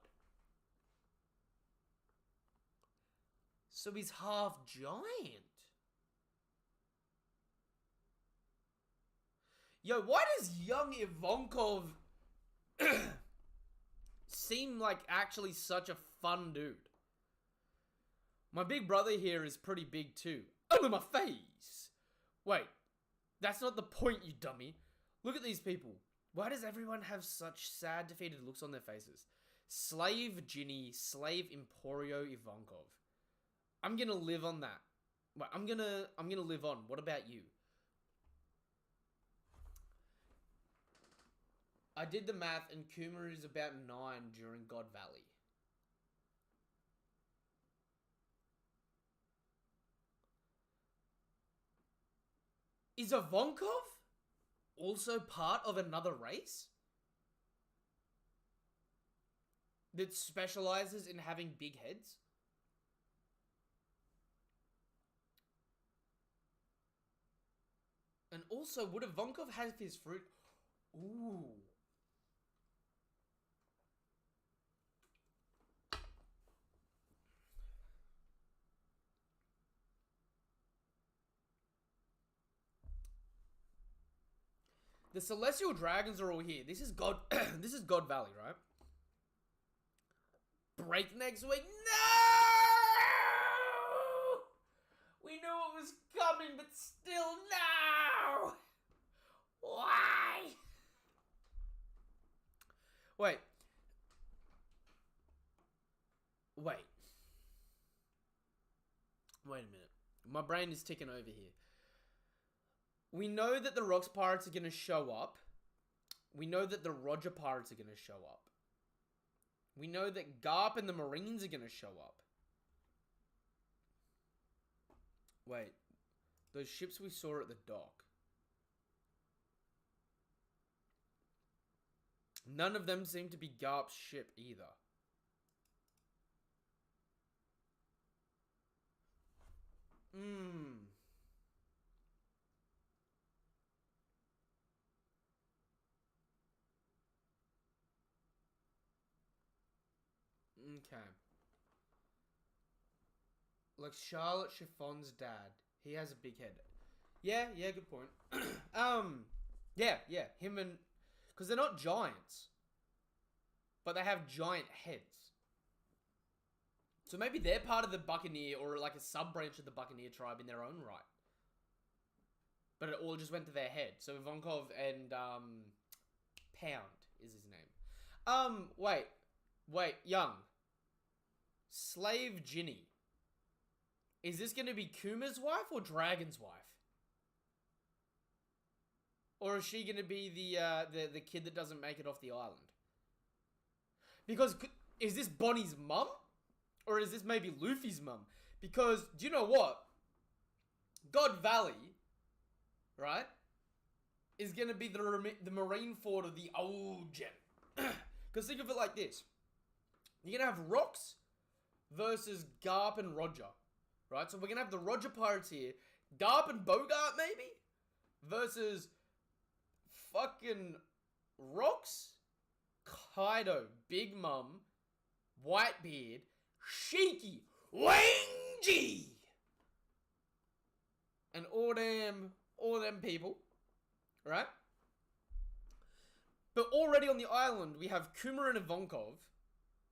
So he's half giant. Yo, why does young Ivankov seem like actually such a fun dude? My big brother here is pretty big too. Oh, my face! Wait, that's not the point, you dummy. Look at these people. Why does everyone have such sad, defeated looks on their faces? Slave Ginny, Slave Emporio Ivankov. I'm gonna live on that. Wait, I'm gonna live on. What about you? I did the math and Kuma is about 9 during God Valley. Is Ivankov also part of another race that specializes in having big heads? And also, would Ivankov have his fruit? Ooh. The Celestial Dragons are all here. This is God. This is God Valley, right? Break next week. No! We knew it was coming, but still, no! Why? Wait. Wait a minute. My brain is ticking over here. We know that the Rocks Pirates are going to show up. We know that the Roger Pirates are going to show up. We know that Garp and the Marines are going to show up. Wait. Those ships we saw at the dock. None of them seem to be Garp's ship either. Okay. Like Charlotte Chiffon's dad. He has a big head. Yeah, good point. Yeah, him and... Because they're not giants. But they have giant heads. So maybe they're part of the Buccaneer or like a sub-branch of the Buccaneer tribe in their own right. But it all just went to their head. So Ivankov and Pound is his name. Wait, young. Slave Ginny. Is this going to be Kuma's wife or Dragon's wife? Or is she going to be the kid that doesn't make it off the island? Because, is this Bonnie's mum? Or is this maybe Luffy's mum? Because, do you know what? God Valley right, is going to be the marine fort of the old gen. Because think of it like this. You're going to have Rox versus Garp and Roger, right? So we're going to have the Roger Pirates here. Garp and Bogart, maybe? Versus fucking Rox, Kaido, Big Mum, Whitebeard, Shiki, Wangy, and all them people, right? But already on the island, we have Kuma and Ivankov,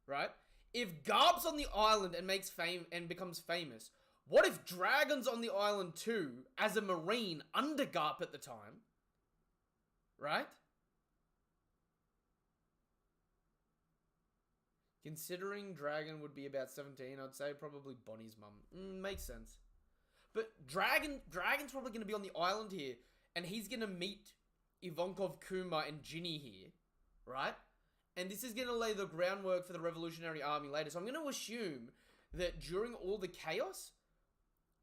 right? If Garp's on the island and makes fame and becomes famous, what if Dragon's on the island too, as a marine under Garp at the time, right? Considering Dragon would be about 17, I'd say probably Bonnie's mum. Makes sense. But Dragon's probably going to be on the island here, and he's going to meet Ivankov, Kuma, and Ginny here, right? And this is going to lay the groundwork for the Revolutionary Army later. So I'm going to assume that during all the chaos,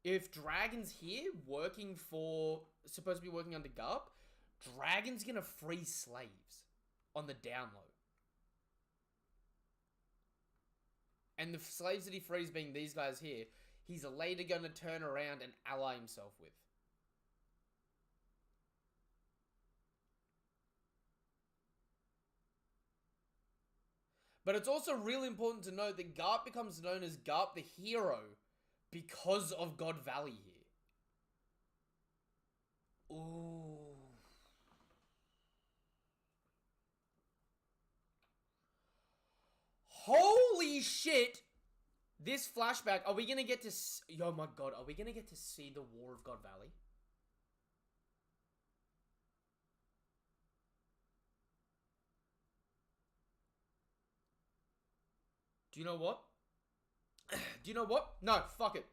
if Dragon's here supposed to be working under Garp, Dragon's going to free slaves on the down low. And the slaves that he frees being these guys here, he's later going to turn around and ally himself with. But it's also really important to note that Garp becomes known as Garp the Hero because of God Valley here. Ooh. Holy shit! This flashback, are we gonna get to... Oh my god, are we gonna get to see the War of God Valley? Do you know what? Do you know what? No, fuck it.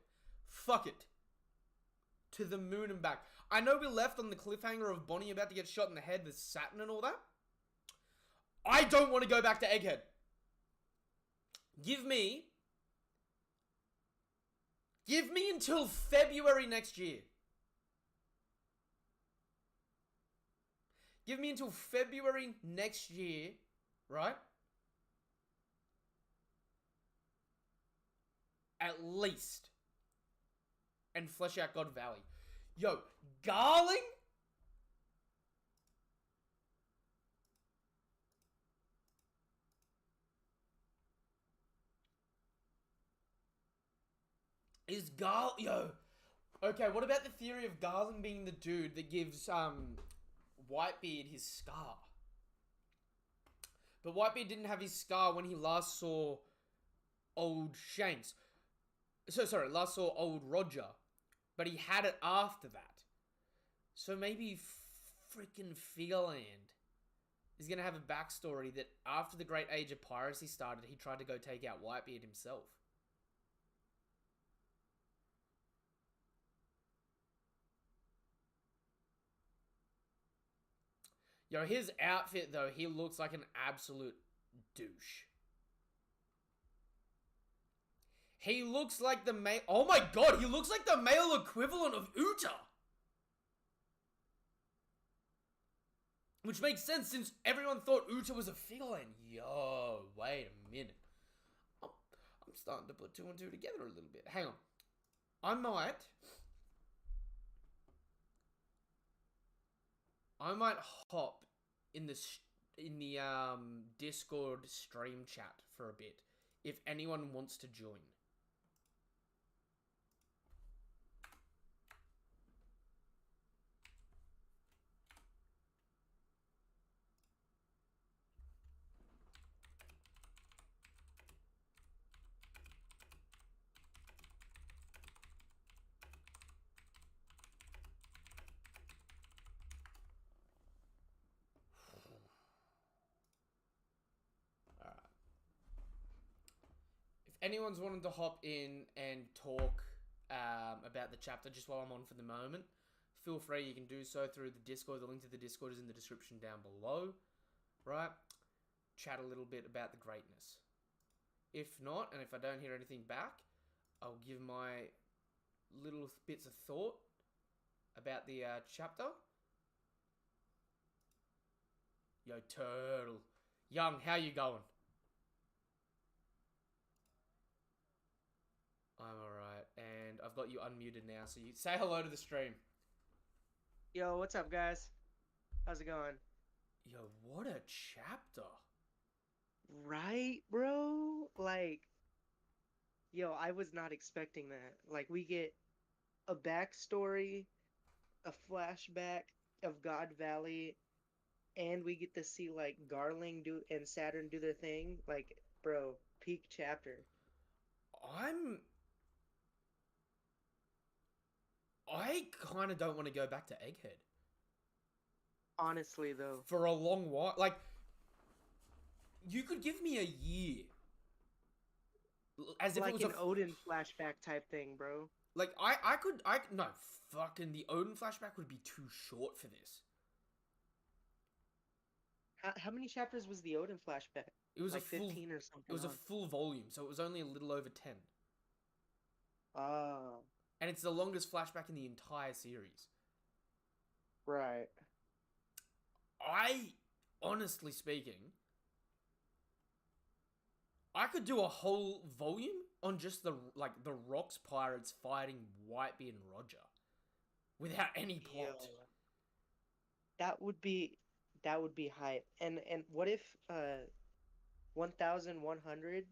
Fuck it. To the moon and back. I know we left on the cliffhanger of Bonnie about to get shot in the head with Saturn and all that. I don't want to go back to Egghead. Give me until February next year. Give me until February next year, right? At least. And flesh out God Valley. Yo, Garling? Yo. Okay, what about the theory of Garling being the dude that gives Whitebeard his scar? But Whitebeard didn't have his scar when he last saw old Shanks. Last saw old Roger. But he had it after that. So maybe freaking Fearland is going to have a backstory that after the Great Age of Piracy started, he tried to go take out Whitebeard himself. Yo, his outfit, though, he looks like an absolute douche. He looks like the male... Oh my god, he looks like the male equivalent of Uta! Which makes sense since everyone thought Uta was a figureland. Yo, wait a minute. I'm starting to put two and two together a little bit. Hang on. I might hop in the Discord stream chat for a bit if anyone wants to join. Anyone's wanting to hop in and talk about the chapter just while I'm on for the moment, feel free. You can do so through the Discord. The link to the Discord is in the description down below, right? Chat a little bit about the greatness. If not, and if I don't hear anything back, I'll give my little bits of thought about the chapter. Yo, Turtle. Young, how you going? I'm alright, and I've got you unmuted now, so you say hello to the stream. Yo, what's up, guys? How's it going? Yo, what a chapter. Right, bro? Like, yo, I was not expecting that. Like, we get a backstory, a flashback of God Valley, and we get to see like Garling do and Saturn do their thing. Like, bro, peak chapter. I'm. I kind of don't want to go back to Egghead Honestly, though, for a long while. Like, you could give me a year, as if it like was a an Odin flashback type thing, bro. like I no fucking the Odin flashback would be too short for this. How many chapters was the Odin flashback? It was a Like full 15 or it something was a on. full volume, so it was only a little over 10. Ah, And it's the longest flashback in the entire series. right. I honestly speaking, I could do a whole volume on just the Rocks pirates fighting Whitebeard and Roger without any Yo. plot. That would be that would be hype. And what if 1100,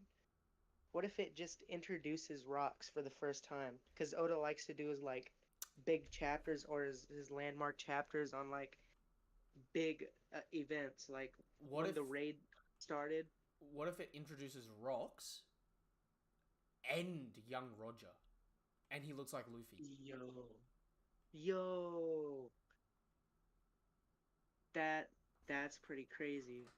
what if it just introduces rocks for the first time? Because Oda likes to do his like big chapters or his landmark chapters on like big events, like What when if the raid started. what if it introduces Rocks and young Roger and he looks like Luffy? Yo. Yo. That that's pretty crazy.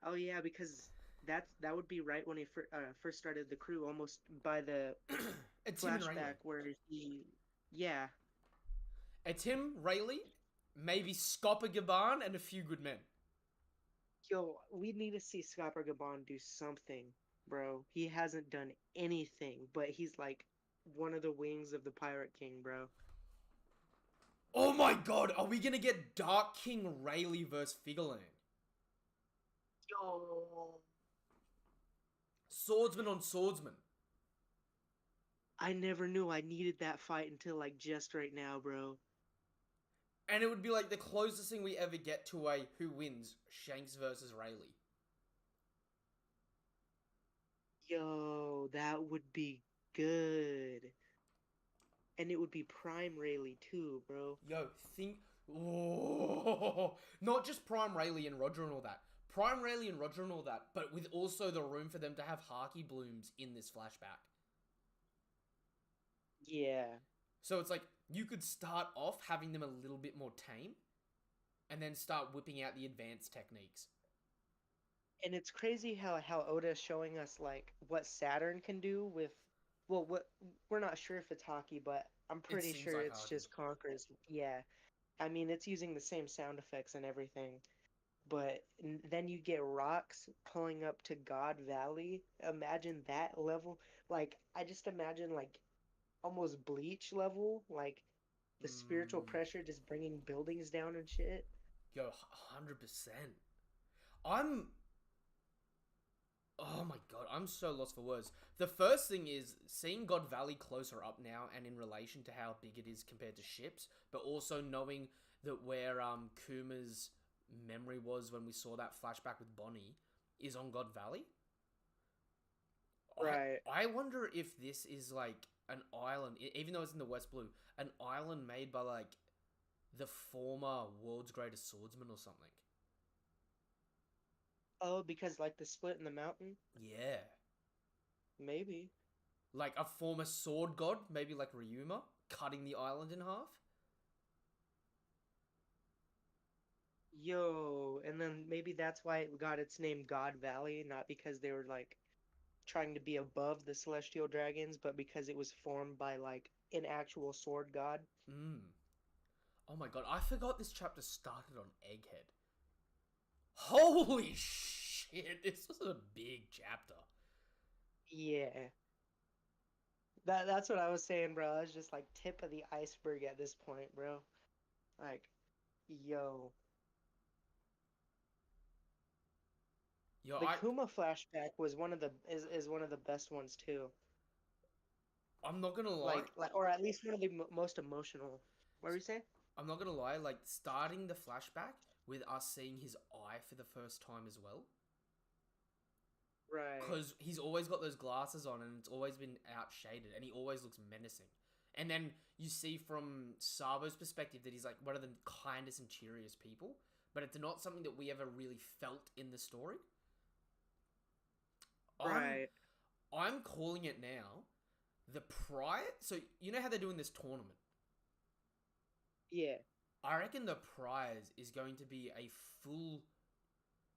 Oh yeah, because that would be right when he first started the crew, almost by the It's him and Rayleigh. flashback where he, yeah, It's him, Rayleigh, maybe Scopper Gaban, and a few good men. yo, we need to see Scopper Gabon do something, bro. He hasn't done anything, but he's like one of the wings of the Pirate King, bro. Oh my god, are we gonna get Dark King Rayleigh versus Figureland? Yo, Swordsman on swordsman. I never knew I needed that fight until like just right now, bro. And it would be like the closest thing we ever get to a who wins, Shanks versus Rayleigh. Yo, that would be good. And it would be Prime Rayleigh too, bro. Yo, think. Oh, not just Prime Rayleigh and Roger and all that. Prime Rayleigh and Roger and all that, but with also the room for them to have Harky blooms in this flashback. Yeah. So it's like you could start off having them a little bit more tame, and then start whipping out the advanced techniques. And it's crazy how Oda's showing us like what Saturn can do with, well, what we're not sure if it's hockey, but I'm It pretty seems sure like it's Harky. just Conquerors. Yeah. I mean, it's using the same sound effects and everything. But then you get rocks pulling up to God Valley. Imagine that level. Like, I just imagine like almost Bleach level, like the spiritual Mm, pressure just bringing buildings down and shit. yo, 100%. I'm Oh my god, I'm so lost for words. The first thing is seeing God Valley closer up now and in relation to how big it is compared to ships, but also knowing that where Kuma's memory was when we saw that flashback with Bonnie is on God Valley. Right. I wonder if this is like an island, even though it's in the West Blue, an island made by like the former world's greatest swordsman or something. Oh, because like the split in the mountain? Yeah. Maybe. Like a former sword god, maybe like Ryuma, cutting the island in half. Yo, and then maybe that's why it got its name God Valley, not because they were like trying to be above the celestial dragons, but because it was formed by like an actual sword god. Mm. Oh my god, I forgot this chapter started on Egghead. Holy shit, this was a big chapter. Yeah. That's what I was saying, bro. It's just like tip of the iceberg at this point, bro. Like, yo, Yo, the Kuma flashback was one of the is one of the best ones too. I'm not gonna lie. Or at least one of the most emotional. What were you saying? I'm not gonna lie. Like starting the flashback with us seeing his eye for the first time as well, Right, because he's always got those glasses on and it's always been outshaded, and he always looks menacing. And then you see from Sabo's perspective that he's like one of the kindest and cheeriest people, but it's not something that we ever really felt in the story. I'm right, I'm calling it now. The prize. So you know how they're doing this tournament. yeah. I reckon the prize is going to be a full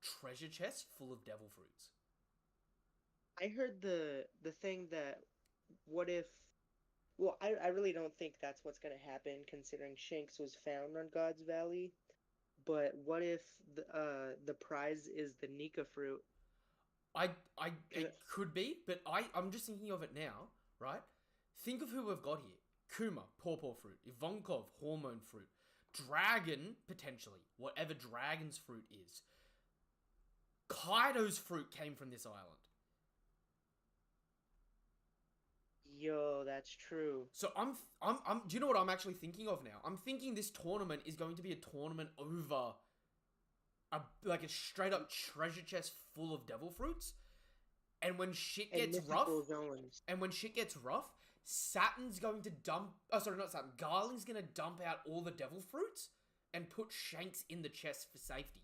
treasure chest full of devil fruits. I heard the thing that what if well, I really don't think that's what's gonna happen considering Shanks was found on God's Valley. But what if the prize is the Nika fruit? I, I, 'Cause it could be, but I'm just thinking of it now, right? Think of who we've got here: Kuma, pawpaw fruit; Ivankov, hormone fruit; Dragon, potentially, whatever Dragon's fruit is. Kaido's fruit came from this island. yo, that's true. So do you know what I'm actually thinking of now? I'm thinking this tournament is going to be a tournament over like a straight up treasure chest full of devil fruits. And when shit And gets rough, mythical zones. and when shit gets rough, Saturn's going to dump. Oh, sorry, not Saturn. Garling's going to dump out all the devil fruits and put Shanks in the chest for safety.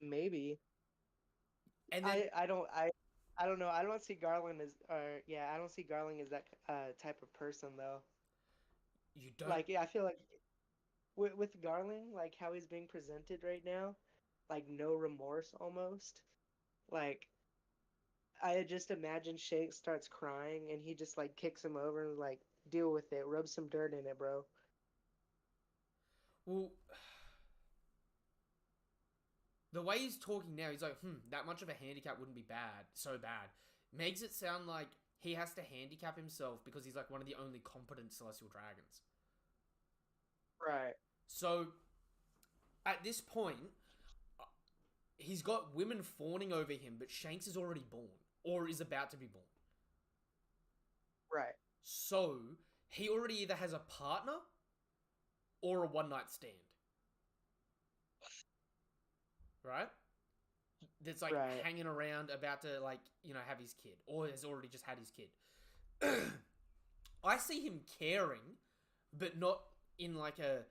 Maybe. And then I don't know. I don't see Garland as I don't see Garland as that type of person though. you don't. Like yeah, I feel like with Garland, like how he's being presented right now, like no remorse almost. Like I just imagine Shake starts crying and he just like kicks him over and like deal with it, rub some dirt in it, bro. Well, the way he's talking now, he's like, that much of a handicap wouldn't be bad, so bad. Makes it sound like he has to handicap himself because he's like one of the only competent celestial dragons. Right. So, at this point, he's got women fawning over him, but Shanks is already born, or is about to be born. Right. So, he already either has a partner or a one night stand. Right? That's like Right. hanging around, about to, like, have his kid, or has already just had his kid. I see him caring, but not in like a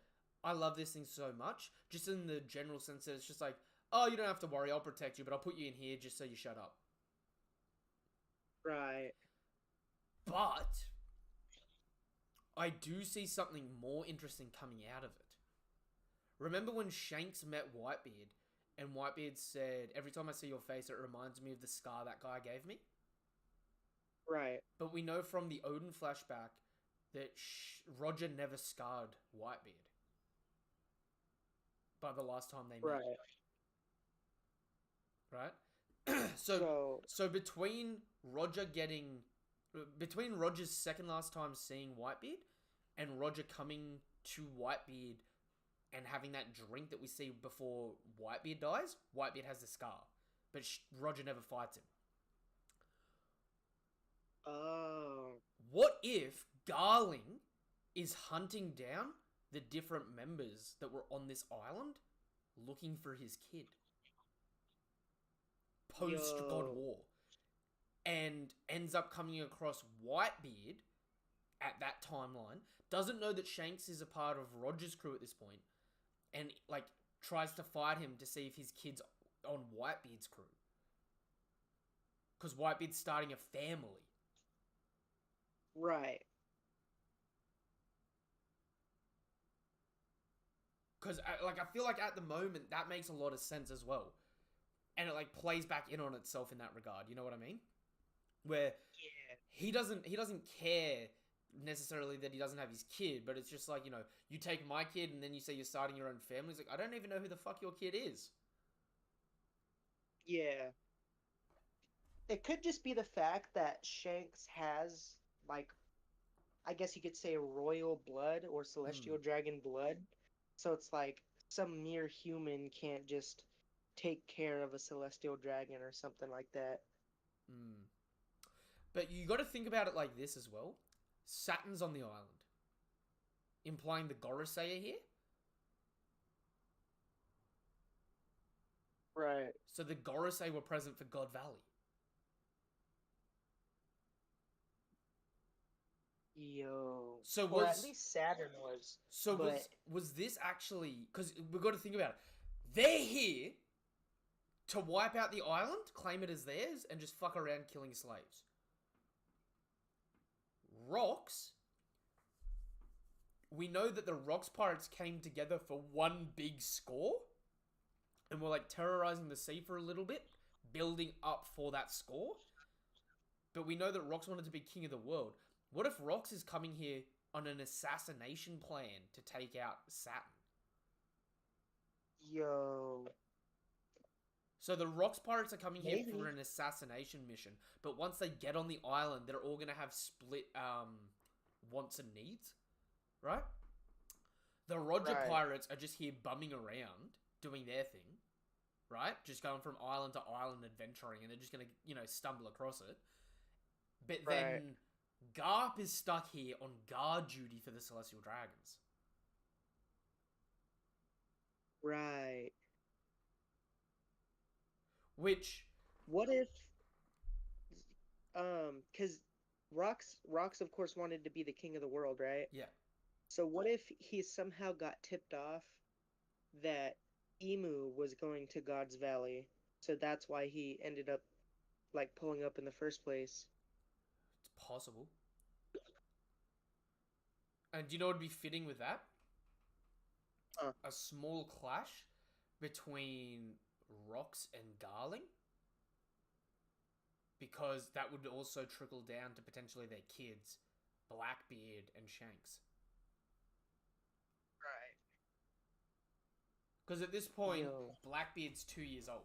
I love this thing so much, just in the general sense that it's just like, oh, you don't have to worry, I'll protect you, but I'll put you in here just so you shut up. Right. But I do see something more interesting coming out of it. Remember when Shanks met Whitebeard, and Whitebeard said, every time I see your face, it reminds me of the scar that guy gave me? Right. But we know from the Odin flashback that Roger never scarred Whitebeard by the last time they met. Right. Right? So between Roger's second last time seeing Whitebeard and Roger coming to Whitebeard and having that drink that we see before Whitebeard dies, Whitebeard has the scar, but Roger never fights him. Oh. What if Garling is hunting down the different members that were on this island looking for his kid post God War, and ends up coming across Whitebeard at that timeline, doesn't know that Shanks is a part of Roger's crew at this point, and like tries to fight him to see if his kid's on Whitebeard's crew, because Whitebeard's starting a family. Right. Because I feel like at the moment that makes a lot of sense as well, and it like plays back in on itself in that regard. You know what I mean? Where he doesn't care necessarily that he doesn't have his kid, but it's just like, you take my kid and then you say you're starting your own family. It's like, I don't even know who the fuck your kid is. Yeah. it could just be the fact that Shanks has, like, I guess you could say royal blood or Hmm. celestial dragon blood. So it's like some mere human can't just take care of a celestial dragon or something like that. Hmm. But you got to think about it like this as well. Saturn's on the island, implying the Gorosei are here. Right. So the Gorosei were present for God Valley. Yo. So Or at was least Saturn was. so But was this actually? Because we've got to think about it. They're here to wipe out the island, claim it as theirs, and just fuck around killing slaves. Rocks. We know that the Rocks pirates came together for one big score, and were like terrorizing the sea for a little bit, building up for that score. But we know that Rocks wanted to be king of the world. What if Rocks is coming here on an assassination plan to take out Saturn? yo, So the Rocks pirates are coming here for maybe. an assassination mission, but once they get on the island, they're all gonna have split wants and needs, right? The Roger Right. pirates are just here bumming around, doing their thing, right? Just going from island to island adventuring, and they're just gonna, stumble across it. But Right. then Garp is stuck here on guard duty for the Celestial Dragons. Right. Which, What if cuz Rox of course wanted to be the king of the world, right? yeah, So what if he somehow got tipped off that Emu was going to God's Valley? So that's why he ended up like pulling up in the first place. it's possible. And do you know what would be fitting with that? Huh. A small clash between Rox and Garling. Because that would also trickle down to potentially their kids, Blackbeard and Shanks. Right. Because at this point, Yo. Blackbeard's 2 years old.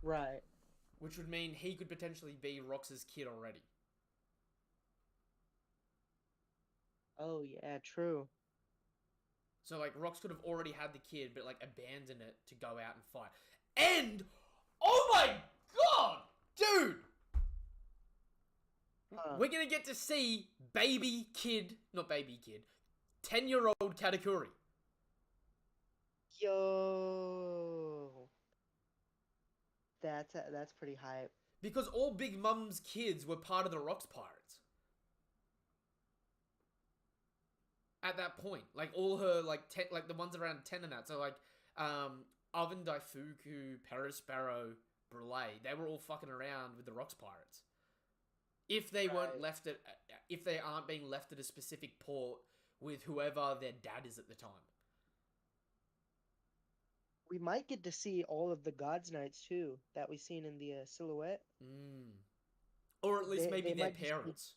Right. Which would mean he could potentially be Rox's kid already. Oh yeah, true. So, like, Rox could have already had the kid, but, like, abandoned it to go out and fight. And, oh my god! Dude! Huh. We're gonna get to see baby kid, not baby kid, 10-year-old Katakuri. Yo. That's pretty hype. Because all Big Mum's kids were part of the Rocks Pirates. At that point. Like, all her, like, like the ones around 10 and that. So, like, Oven Daifuku, Perisparrow, Brule, they were all fucking around with the Rocks Pirates. If they weren't Right. left at, if they aren't being left at a specific port with whoever their dad is at the time. We might get to see all of the Gods Knights too that we seen in the silhouette. Mm. Or at least maybe They their might just be, parents.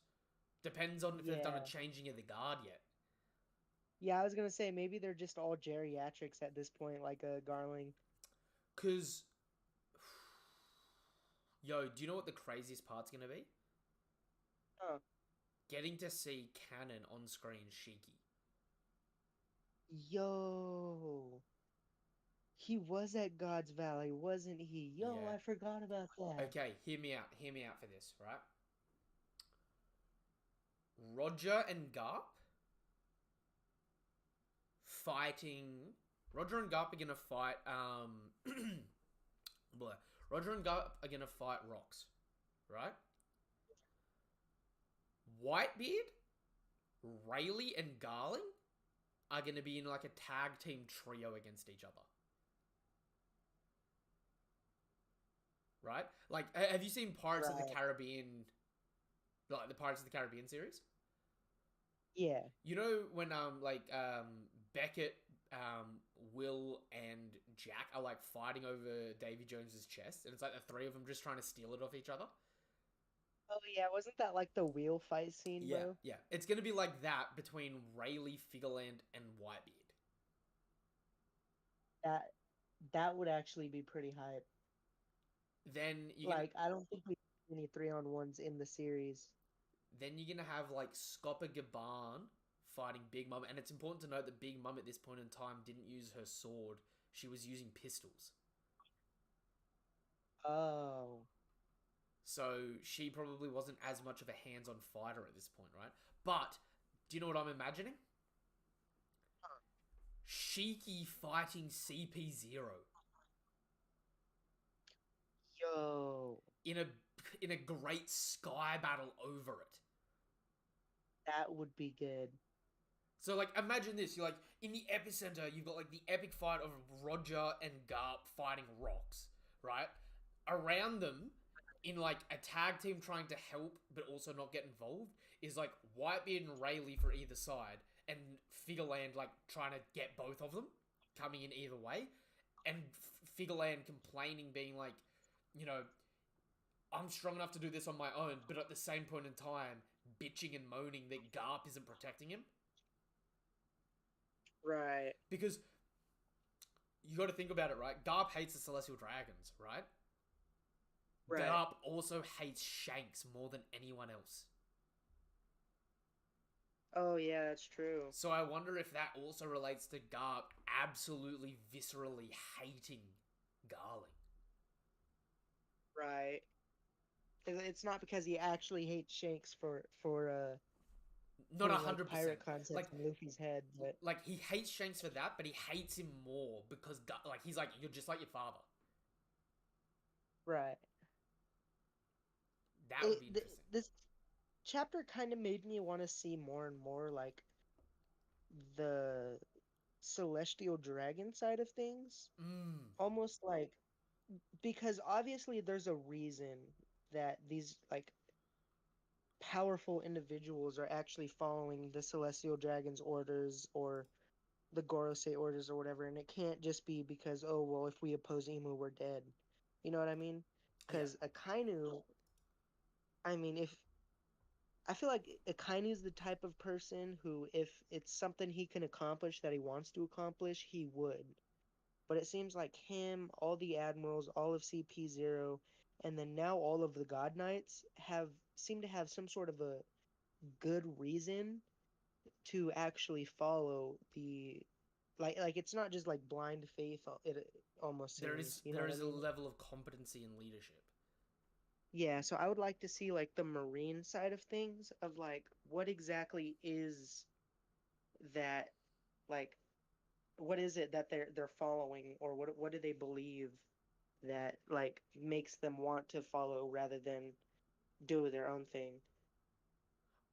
Depends on if they've done a yeah. changing of the guard yet. Yeah, I was gonna say maybe they're just all geriatrics at this point, like a Garling. Because, yo, do you know what the craziest part's going to be? Huh. Getting to see Canon on screen Shiki. Yo. He was at God's Valley, wasn't he? Yo, Yeah. I forgot about that. Okay, hear me out. Hear me out for this, right? Roger and Garp fighting. Roger and Garp are gonna fight. Blah. Roger and Garp are gonna fight Rocks, right? Whitebeard, Rayleigh, and Garling are gonna be in like a tag team trio against each other. Right? Like, have you seen Pirates of the Right. Caribbean, like the Pirates of the Caribbean series? Yeah. You know when Beckett, Will, and Jack are like fighting over Davy Jones's chest, and it's like the three of them just trying to steal it off each other. Oh yeah, wasn't that like the wheel fight scene, Yeah, bro? yeah. It's gonna be like that between Rayleigh, Figureland, and Whitebeard. That that would actually be pretty hype. Then you're gonna Like, I don't think we have any 3-on-1s in the series. then you're gonna have like Scopper Gaban fighting Big Mom, and it's important to note that Big Mom at this point in time didn't use her sword; she was using pistols. Oh, So she probably wasn't as much of a hands-on fighter at this point, right? But do you know what I'm imagining? Shiki fighting CP0 yo, in a in a great sky battle over it. that would be good. So like imagine this, you're like in the epicenter, you've got like the epic fight of Roger and Garp fighting rocks, right? Around them, in like a tag team trying to help but also not get involved, is like Whitebeard and Rayleigh for either side, and Figureland like trying to get both of them coming in either way, and Figureland complaining, being like, you know, I'm strong enough to do this on my own, but at the same point in time, bitching and moaning that Garp isn't protecting him. Right, Because you got to think about it, right? Garp hates the Celestial Dragons, right? right. Garp also hates Shanks more than anyone else. Oh, yeah, that's true. So I wonder if that also relates to Garp absolutely viscerally hating Garling. Right. It's not because he actually hates Shanks for Not putting like 100%. pirate concepts Like, in Luffy's head, but like he hates Shanks for that, but he hates him more because, like, he's like, you're just like your father. right. That would be interesting. This chapter kind of made me want to see more and more like the celestial dragon side of things. Mm, Almost like, because obviously there's a reason that these like powerful individuals are actually following the celestial dragon's orders or the Gorosei orders or whatever, and it can't just be because, oh well, if we oppose Imu, we're dead. You know what I mean? yeah. Because Akainu, I mean, if I feel like Akainu is the type of person who, if it's something he can accomplish that he wants to accomplish, he would. But it seems like him, all the admirals, all of CP0, and then now all of the God Knights have seem to have some sort of a good reason to actually follow the like it's not just like blind faith. It almost seems, you know There what I is a mean? level of competency and leadership. Yeah, so I would like to see like the marine side of things of like what exactly is that, like what is it that they're following, or what do they believe that like makes them want to follow rather than do their own thing.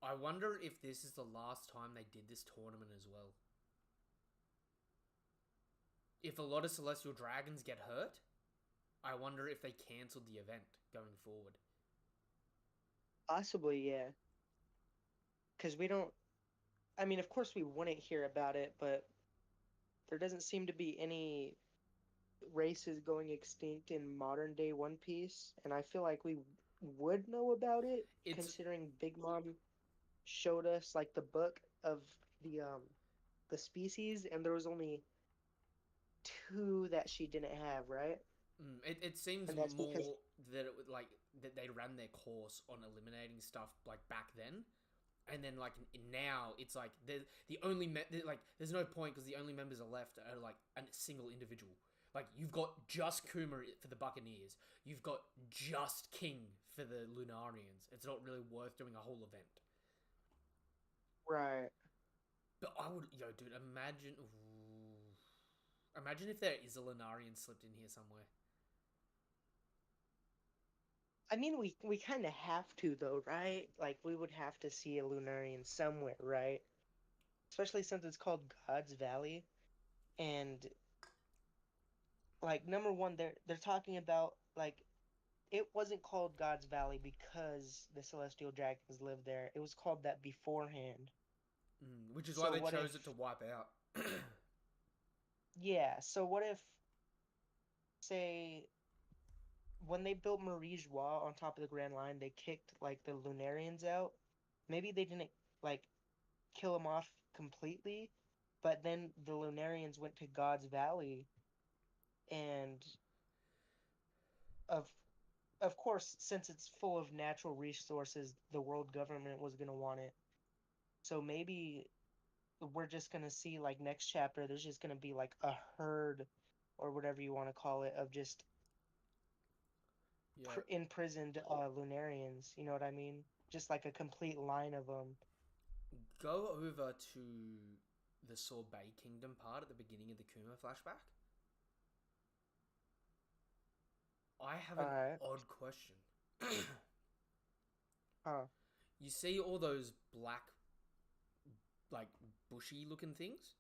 I wonder if this is the last time they did this tournament as well. If a lot of Celestial Dragons get hurt, I wonder if they cancelled the event going forward. Possibly, yeah. Because we don't, I mean, of course we wouldn't hear about it, but there doesn't seem to be any races going extinct in modern day One Piece, and I feel like we would know about it It's considering Big Mom showed us like the book of the species, and there was only two that she didn't have, right? it seems And that's because more that it would like that they ran their course on eliminating stuff like back then, and then like now it's like the only like there's no point because the only members are left are like a single individual. Like you've got just Kuma for the Buccaneers, you've got just King for the Lunarians. It's not really worth doing a whole event. right. But I would, yo, dude, imagine. Ooh, imagine if there is a Lunarian slipped in here somewhere. I mean, we kind of have to though, right? Like we would have to see a Lunarian somewhere, right? Especially since it's called God's Valley, and like number one, they're talking about like it wasn't called God's Valley because the celestial dragons live there. It was called that beforehand. Which is why So they what if, chose it to wipe out. yeah, so what if, say, when they built Marie Joie on top of the Grand Line, they kicked like the Lunarians out? Maybe they didn't like kill them off completely, but then the Lunarians went to God's Valley and of of course, since it's full of natural resources, the world government was gonna want it. So maybe we're just gonna see like next chapter. There's just gonna be like a herd, or whatever you want to call it, of just Yeah. imprisoned Lunarians. You know what I mean? Just like a complete line of them. Go over to the Sorbet Kingdom part at the beginning of the Kuma flashback. I have All an right. odd question. Huh. You see all those black, like, bushy looking things?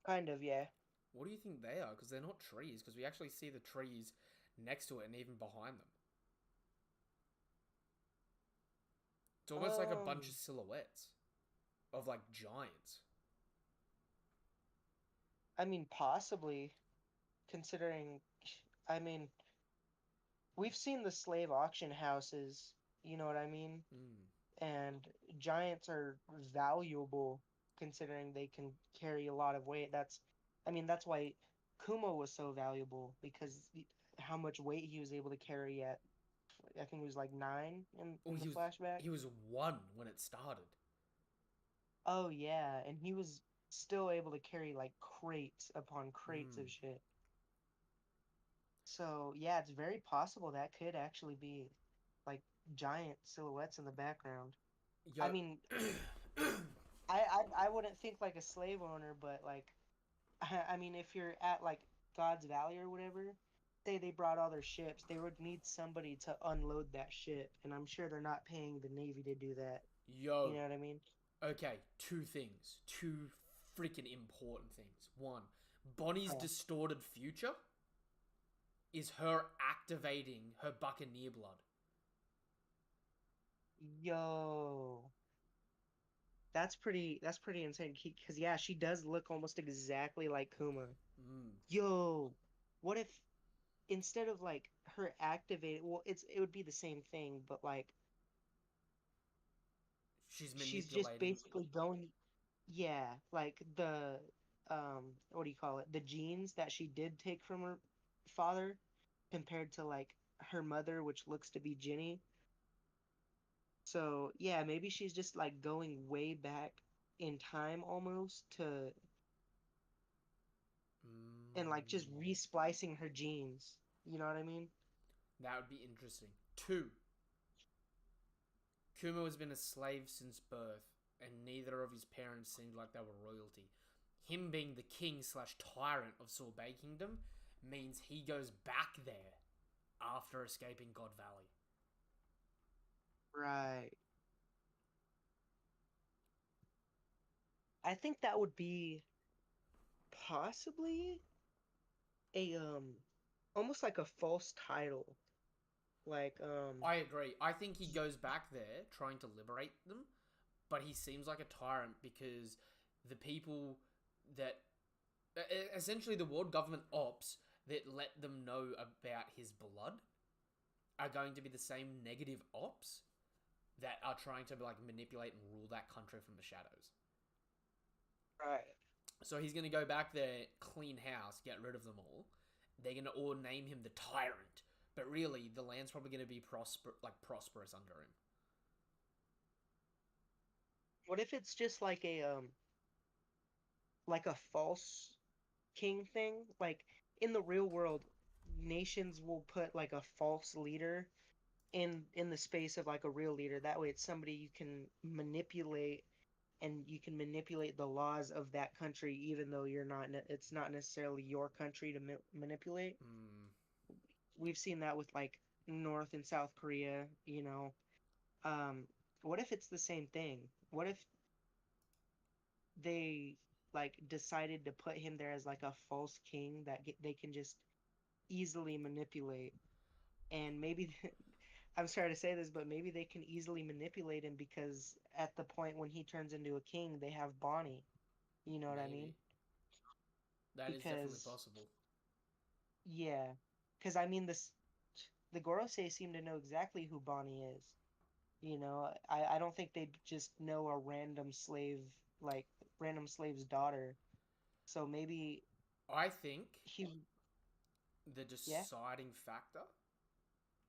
Kind of, yeah. What do you think they are? Because they're not trees, because we actually see the trees next to it and even behind them. It's almost like a bunch Um, of silhouettes of, like, giants. I mean, possibly, considering, I mean, we've seen the slave auction houses, you know what I mean? Mm. And giants are valuable considering they can carry a lot of weight. I mean, that's why Kumo was so valuable because how much weight he was able to carry at, I think it was like nine Oh, in the flashback. he was one when it started. Oh yeah, and he was still able to carry like crates upon crates Mm. of shit. So yeah, it's very possible that could actually be like giant silhouettes in the background. I Yo. mean, I wouldn't think like a slave owner, but like I mean, if you're at like God's Valley or whatever, say they brought all their ships, they would need somebody to unload that ship, and I'm sure they're not paying the Navy to do that. You Yo. know what I mean? Okay, two things. Two freaking important things. One, Bonnie's Huh. distorted future is her activating her Buccaneer blood. Yo, that's pretty insane. Because yeah, she does look almost exactly like Kuma. Mm. Yo, what if instead of like her activated, well, it would be the same thing, but like She's she's just manipulating. basically going, yeah, like the what do you call it? The genes that she did take from her father compared to like her mother, which looks to be Ginny. So, yeah, maybe she's just like going way back in time almost to and like just Mm. resplicing her genes. You know what I mean? That would be interesting. Two, Kuma has been a slave since birth, and neither of his parents seemed like they were royalty. Him being the king slash tyrant of Sorbet Kingdom means he goes back there after escaping God Valley. Right. I think that would be possibly a almost like a false title. Like I agree. I think he goes back there trying to liberate them, but he seems like a tyrant because the people that essentially the world government ops that let them know about his blood are going to be the same negative ops that are trying to like manipulate and rule that country from the shadows. right. So he's going to go back there, clean house, get rid of them all. They're going to all name him the tyrant, but really the land's probably going to be prosperous under him. What if it's just like a false king thing? Like in the real world, nations will put like a false leader in the space of like a real leader. That way it's somebody you can manipulate and you can manipulate the laws of that country even though it's not necessarily your country to manipulate. Hmm. We've seen that with like North and South Korea, you know. Um what if it's the same thing? What if they like decided to put him there as like a false king that they can just easily manipulate and maybe I'm sorry to say this, but maybe they can easily manipulate him because at the point when he turns into a king, they have Bonnie. You know what I mean? Maybe. That is definitely Because possible. yeah, because I mean the Gorosei seem to know exactly who Bonnie is. You know, I don't think they just know a random slave like random slave's daughter. So maybe I think he. the Yeah. deciding factor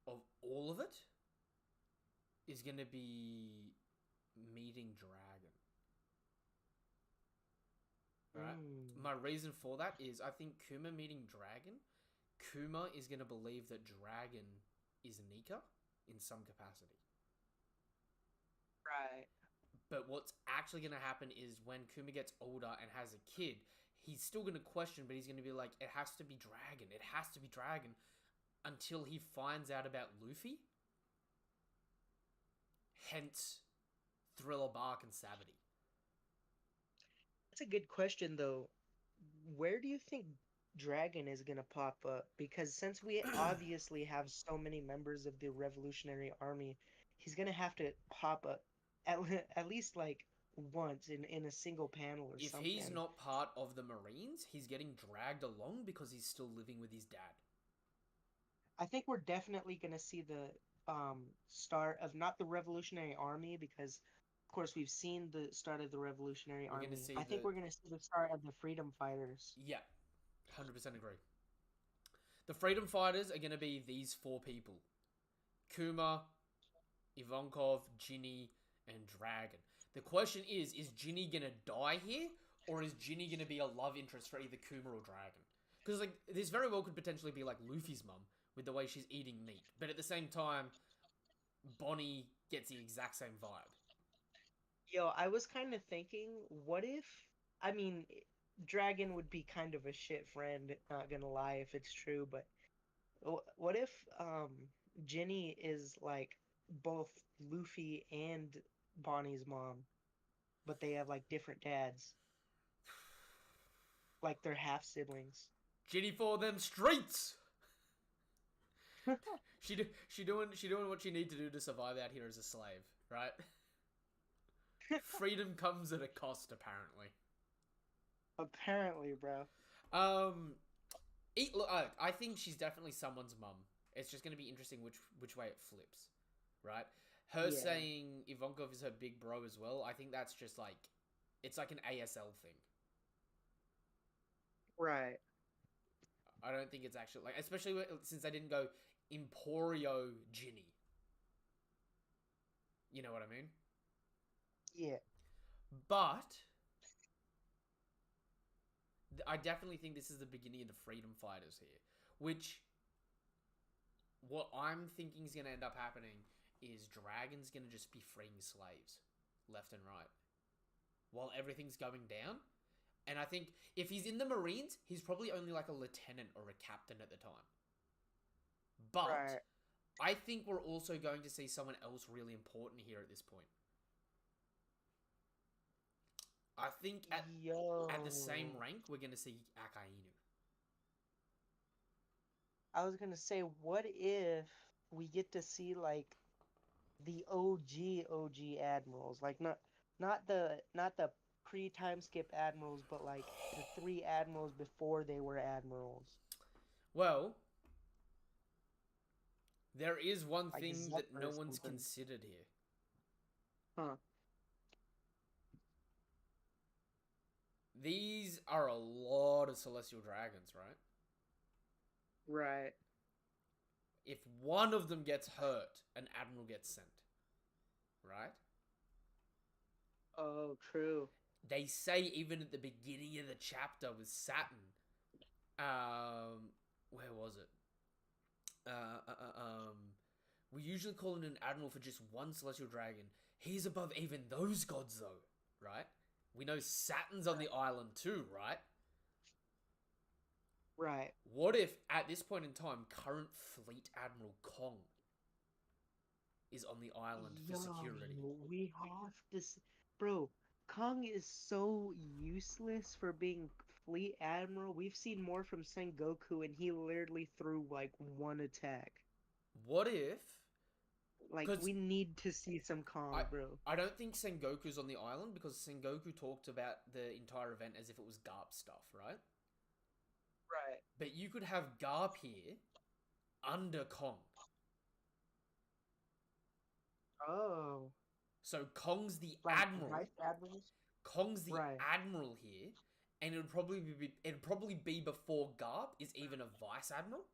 of all of it is going to be meeting Dragon. Right? Mm. My reason for that is I think Kuma meeting Dragon, Kuma is going to believe that Dragon is Nika in some capacity. Right. But what's actually going to happen is when Kuma gets older and has a kid, he's still going to question, but he's going to be like, it has to be Dragon. It has to be Dragon. Until he finds out about Luffy. Hence, Thriller Bark and Savity. That's a good question, though. Where do you think Dragon is gonna pop up? Because since we obviously have so many members of the Revolutionary Army, he's gonna have to pop up at least like once in a single panel or If he's something. not part of the Marines, he's getting dragged along because he's still living with his dad. I think we're definitely gonna see the start of not the Revolutionary Army because of course we've seen the start of the Revolutionary We're going to Army. see I think the. we're gonna see the start of the Freedom Fighters. Yeah, 100% agree. The Freedom Fighters are going to be these four people: Kuma, Ivankov, Ginny, and Dragon. The question is Ginny going to die here? Or is Ginny going to be a love interest for either Kuma or Dragon? Because like this very well could potentially be like Luffy's mum with the way she's eating meat. But at the same time, Bonnie gets the exact same vibe. Yo, I was kind of thinking, what if, I mean, Dragon would be kind of a shit friend, not gonna lie if it's true, but what if Jenny is like both Luffy and Bonnie's mom, but they have like different dads, like they're half siblings. Ginny for them streets. She doing what she need to do to survive out here as a slave, right? Freedom comes at a cost, apparently. Apparently, bro. Um, I think she's definitely someone's mum. It's just going to be interesting which way it flips, right? Her Yeah, saying Ivankov is her big bro as well. I think that's just like it's like an ASL thing. right. I don't think it's actually like, especially since they didn't go Emporio Ginny. You know what I mean? Yeah. But I definitely think this is the beginning of the freedom fighters here, which what I'm thinking is going to end up happening is Dragon's going to just be freeing slaves left and right while everything's going down. And I think if he's in the Marines, he's probably only like a lieutenant or a captain at the time. But Right. I think we're also going to see someone else really important here at this point. I think at the same Yo. rank, we're going to see Akainu. I was gonna say, what if we get to see like the OG admirals, like not the pre-time skip admirals, but like the three admirals before they were admirals, Well, there is one like thing that Zephyr no or one's something. considered here. Huh? These are a lot of celestial dragons, right? Right. If one of them gets hurt, an admiral gets sent, right? Oh, true. They say even at the beginning of the chapter with Saturn, where was it? We usually call in an admiral for just one celestial dragon. He's above even those gods, though, right? We know Saturn's on the island too, right? Right. What if, at this point in time, current Fleet Admiral Kong is on the island for Yo, security? we have this, bro. Kong is so useless for being fleet admiral. We've seen more from Sengoku, and he literally threw like one attack. What if? Like, Because we need to see some I Kong, bro. I don't think Sengoku's on the island because Sengoku talked about the entire event as if it was Garp stuff, right? Right. But you could have Garp here under Kong. Oh, So Kong's the like admiral. vice admirals? Kong's the Right. admiral here, and it'd probably be before Garp is even a vice admiral,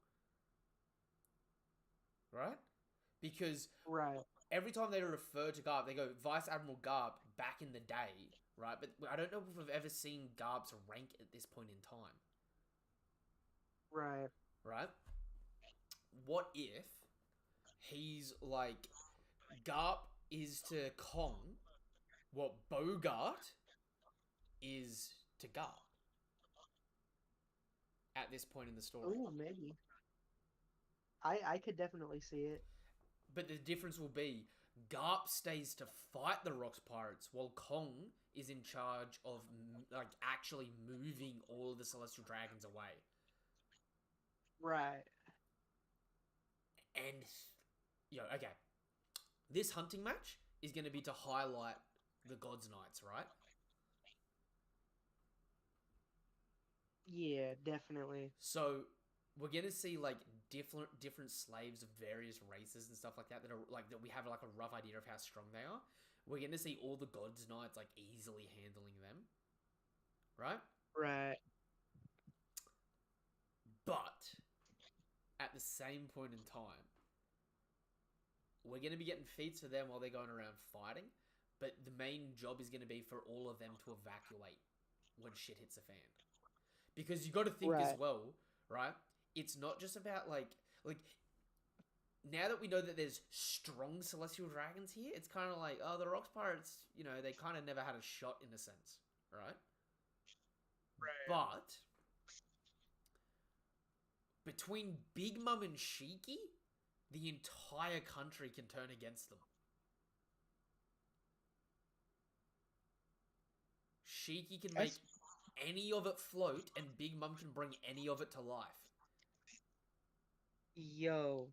right? Because Right. every time they refer to Garp, they go Vice Admiral Garp back in the day, right? But I don't know if we've ever seen Garp's rank at this point in time, Right. right? What if he's like Garp is to Kong what Bogart is to Garp at this point in the story? Oh, maybe. I could definitely see it. But the difference will be Garp stays to fight the Rocks Pirates while Kong is in charge of like actually moving all of the Celestial Dragons away. Right. And okay. This hunting match is going to be to highlight the Gods Knights, right? Yeah, definitely. So we're going to see like different slaves of various races and stuff like that are like that we have like a rough idea of how strong they are. We're going to see all the Gods Knights like easily handling them, right? Right. But at the same point in time, we're going to be getting feats for them while they're going around fighting, but the main job is going to be for all of them to evacuate when shit hits the fan. Because you got to think as Right. well, right? It's not just about like now that we know that there's strong celestial dragons here, it's kind of like, oh, the Rocks Pirates, they kind of never had a shot in a sense, right? Right. But between Big Mum and Shiki, the entire country can turn against them. Shiki can make any of it float, and Big Mum can bring any of it to life. Yo,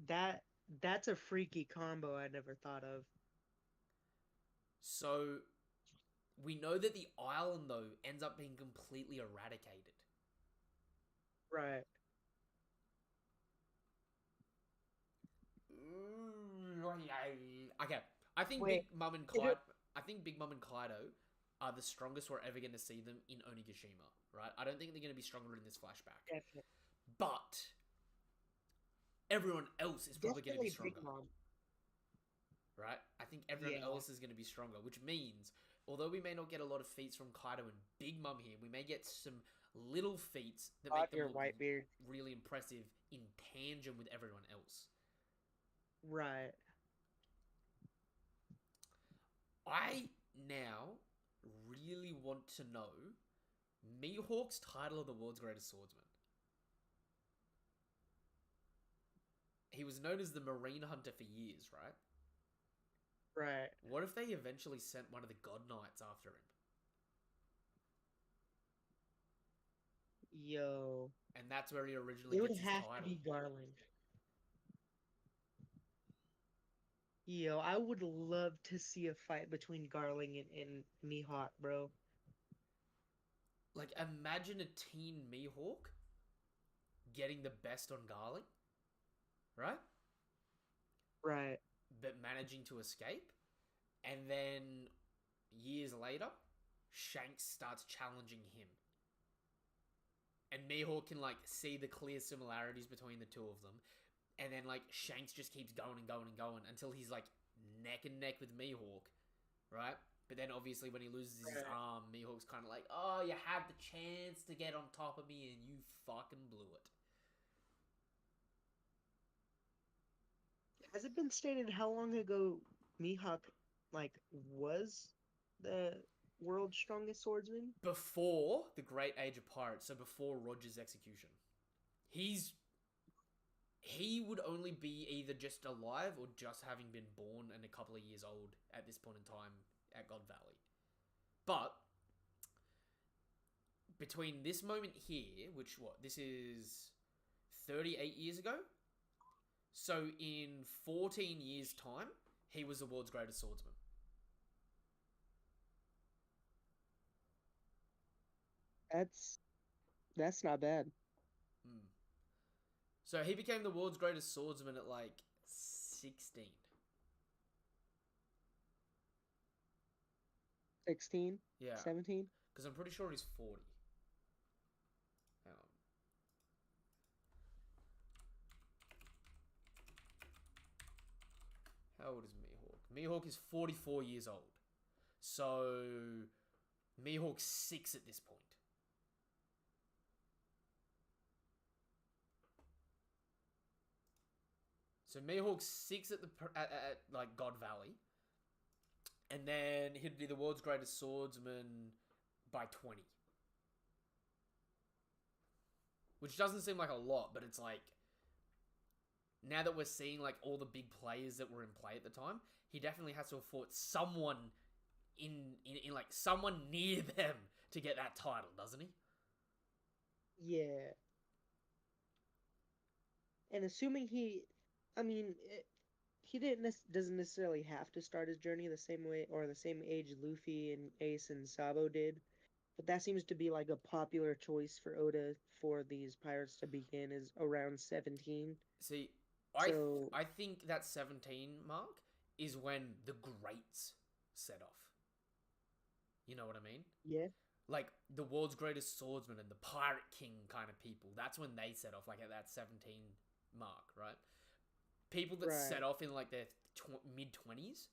that's a freaky combo I never thought of. So we know that the island, though, ends up being completely eradicated. Right. Okay, I think Wait, Big Mum and Kaido are the strongest we're ever going to see them in Onigashima, right? I don't think they're going to be stronger in this flashback. definitely, But everyone else is probably going to be definitely Big stronger, Mom. right? I think everyone Yeah. else is going to be stronger, which means, although we may not get a lot of feats from Kaido and Big Mum here, we may get some little feats that make them Your look Whitebeard. really impressive in tandem with everyone else. Right. I now really want to know Mihawk's title of the world's greatest swordsman. He was known as the Marine Hunter for years, right? Right. What if they eventually sent one of the God Knights after him? Yo. And that's where he originally It would gets his have to title. be Garland. Yo, I would love to see a fight between Garling and Mihawk, bro. Like, imagine a teen Mihawk getting the best on Garling, right? Right. But managing to escape. And then years later, Shanks starts challenging him. And Mihawk can, like, see the clear similarities between the two of them. And then, like, Shanks just keeps going and going and going until he's, like, neck and neck with Mihawk, right? But then, obviously, when he loses his arm, Mihawk's kind of like, oh, you had the chance to get on top of me and you fucking blew it. Has it been stated how long ago Mihawk, like, was the world's strongest swordsman? Before the Great Age of Pirates, so before Roger's execution. He would only be either just alive or just having been born and a couple of years old at this point in time at God Valley. But between this moment here, which this is 38 years ago. So in 14 years' time, he was the world's greatest swordsman. That's not bad. So he became the world's greatest swordsman at like 16. 16? Yeah. 17? Because I'm pretty sure he's 40. Hang on. How old is Mihawk? Mihawk is 44 years old. So, Mihawk's 6 at this point. So Mihawk's 6 at like God Valley, and then he'd be the world's greatest swordsman by 20, which doesn't seem like a lot, but it's like now that we're seeing like all the big players that were in play at the time, he definitely has to have fought someone in like someone near them to get that title, doesn't he? Yeah. And assuming I mean, he doesn't necessarily have to start his journey the same way or the same age Luffy and Ace and Sabo did, but that seems to be like a popular choice for Oda for these pirates to begin is around 17. See, So I think that 17 mark is when the greats set off. You know what I mean? yeah, Like the world's greatest swordsman and the pirate king kind of people. That's when they set off, like at that 17 mark, right? People that set off in like their mid 20s,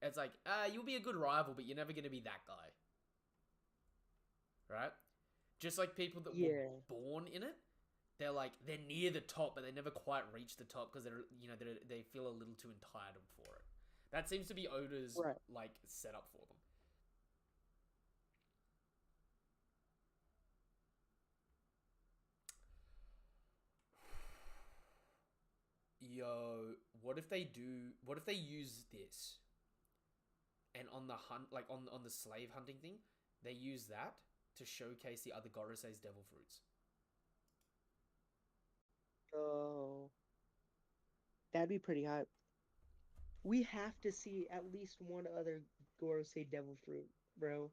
it's like, you'll be a good rival, but you're never going to be that guy. Right? Just like people that were born in it, they're near the top, but they never quite reach the top because they feel a little too entitled for it. That seems to be Oda's like setup for them. Yo, what if they use this and on the hunt, like on the slave hunting thing, they use that to showcase the other Gorosei's devil fruits? Oh, that'd be pretty hot. We have to see at least one other Gorosei devil fruit, bro.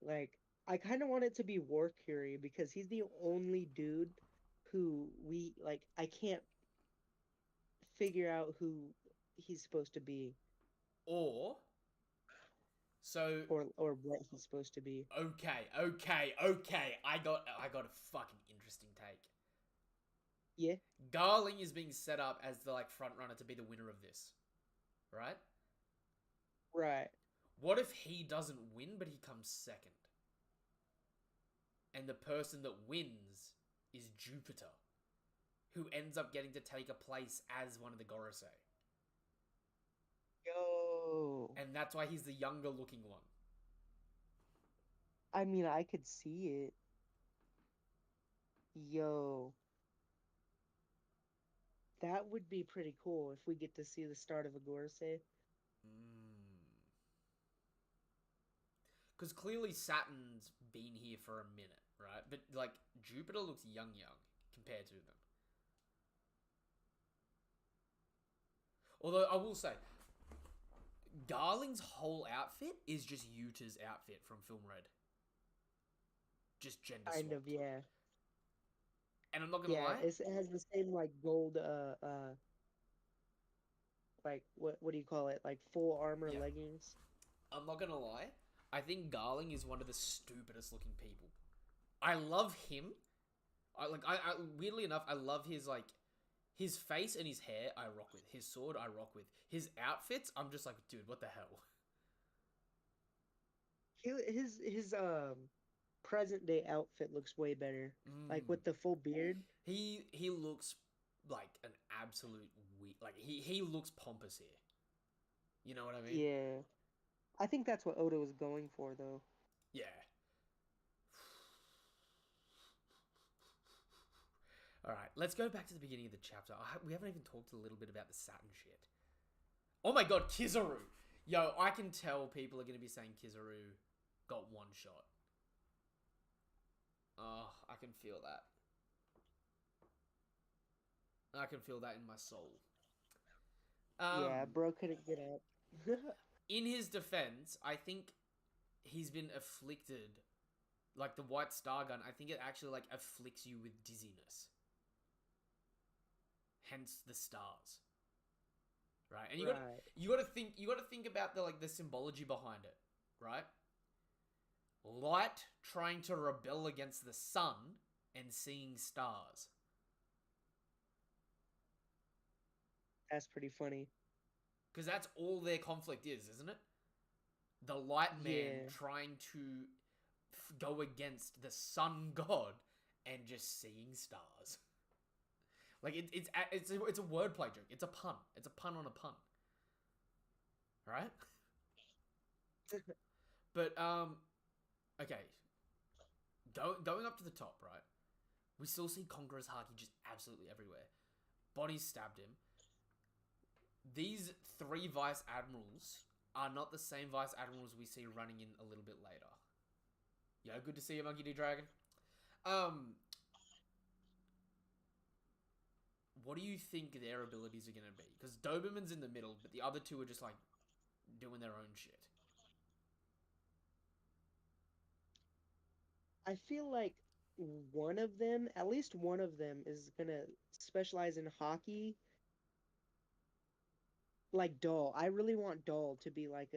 Like, I kind of want it to be War Curie because he's the only dude who I can't figure out who he's supposed to be. Or what he's supposed to be. Okay. I got a fucking interesting take. Yeah. Garling is being set up as the like front runner to be the winner of this. Right? Right. What if he doesn't win but he comes second? And the person that wins is Jupiter, who ends up getting to take a place as one of the Gorosei. Yo. And that's why he's the younger looking one. I mean, I could see it. Yo. That would be pretty cool if we get to see the start of a Gorosei. Because clearly Saturn's been here for a minute, right? But, like, Jupiter looks young compared to them. Although, I will say, Garling's whole outfit is just Yuta's outfit from Film Red. Just gender swapped. Kind of, yeah. And I'm not gonna lie. It has the same, like, gold, like, what do you call it? Like, full armor leggings. I'm not gonna lie. I think Garling is one of the stupidest looking people. I love him. I weirdly enough, I love his face and his hair. I rock with his sword. I rock with his outfits. I'm just like, dude, what the hell? His present day outfit looks way better. Like with the full beard. He looks like an absolute he looks pompous here. You know what I mean? Yeah. I think that's what Oda was going for, though. Yeah. Alright, let's go back to the beginning of the chapter. We haven't even talked a little bit about the Saturn shit. Oh my god, Kizaru! Yo, I can tell people are going to be saying Kizaru got one shot. Oh, I can feel that. I can feel that in my soul. Yeah, bro couldn't get up. In his defense, I think he's been afflicted, like the White Star Gun, I think it actually like afflicts you with dizziness. Hence the stars. Right? And you got to think about the symbology behind it, right? Light trying to rebel against the sun and seeing stars. That's pretty funny. Because that's all their conflict is, isn't it? The light man Yeah. trying to go against the sun god and just seeing stars. Like it's a wordplay joke. It's a pun. It's a pun on a pun. Right? But okay. Going up to the top, right? We still see Conqueror's Haki just absolutely everywhere. Bodies stabbed him. These 3 vice admirals are not the same vice admirals we see running in a little bit later. Yeah, good to see you, Monkey D. Dragon. What do you think their abilities are going to be? Because Doberman's in the middle, but the other 2 are just, like, doing their own shit. I feel like one of them, at least one of them, is gonna specialize in hockey. Like Doll. I really want Doll to be like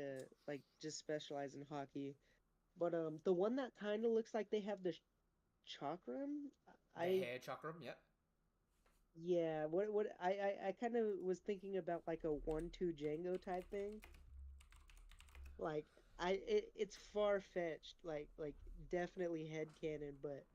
just specialize in hockey. But the one that kind of looks like they have the chakram, The I hair chakram, yep. yeah, what I kind of was thinking about like a 1-2 Django type thing. Like it's far fetched, like definitely headcanon, but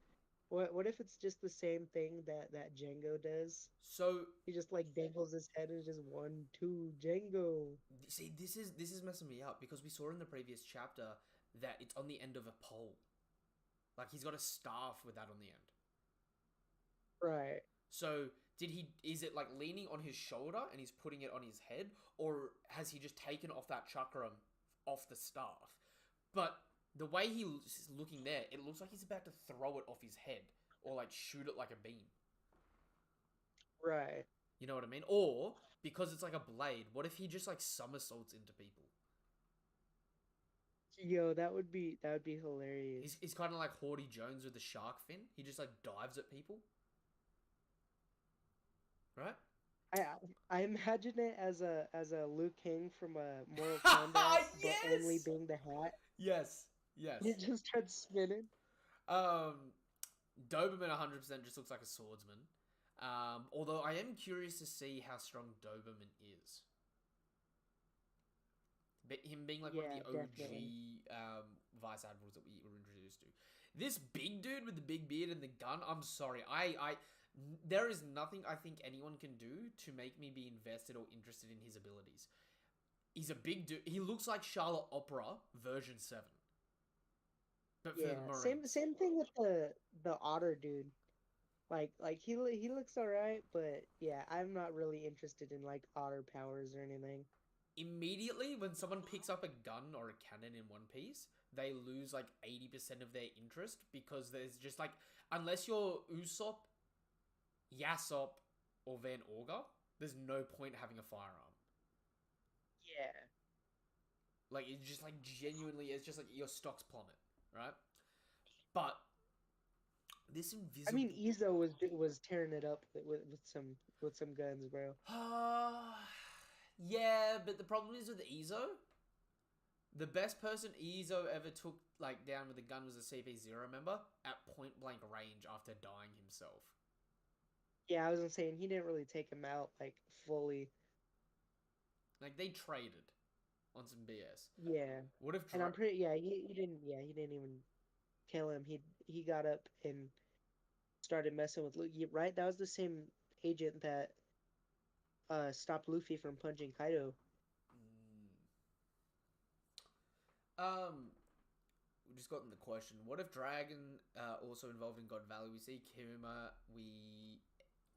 what if it's just the same thing that Django does? So, He just like dangles his head and just 1-2 Django. see, this is messing me up because we saw in the previous chapter that it's on the end of a pole. Like, he's got a staff with that on the end. Right. So, is it like leaning on his shoulder and he's putting it on his head? Or has he just taken off that chakram off the staff? But the way he's looking there, it looks like he's about to throw it off his head or like shoot it like a beam. Right. You know what I mean? Or, because it's like a blade, what if he just like somersaults into people? Yo, that would be hilarious. He's kind of like Horty Jones with the shark fin. He just like dives at people. Right? I I imagine it as a Liu Kang from a Mortal Kombat, but only Yes! being the hat. Yes. Yes. It just starts spinning. Doberman 100% just looks like a swordsman. Although I am curious to see how strong Doberman is. Him being like one of Yeah, the OG definitely. vice admirals that we were introduced to. This big dude with the big beard and the gun, I'm sorry. There is nothing I think anyone can do to make me be invested or interested in his abilities. He's a big dude. He looks like Charlotte Opera version 7. But for Yeah, the Marines. same thing with the otter dude. Like he looks alright, but yeah, I'm not really interested in like otter powers or anything. Immediately, when someone picks up a gun or a cannon in One Piece, they lose like 80% of their interest because there's just like, unless you're Usopp, Yasop, or Van Orga, there's no point having a firearm. Yeah. Like, it's just like genuinely, it's just like your stocks plummet, right? But this I invisible. mean, Izo was tearing it up with some guns, bro. Yeah, but the problem is with Izo. The best person Izo ever took like down with a gun was a CP0, remember? At point blank range after dying himself. Yeah, I was saying he didn't really take him out like fully. Like, they traded on some BS. Yeah. What if And I'm pretty he didn't even kill him. He got up and started messing with Luffy, right? That was the same agent that stopped Luffy from punching Kaido. We just gotten the question. What if Dragon also involved in God Valley? We see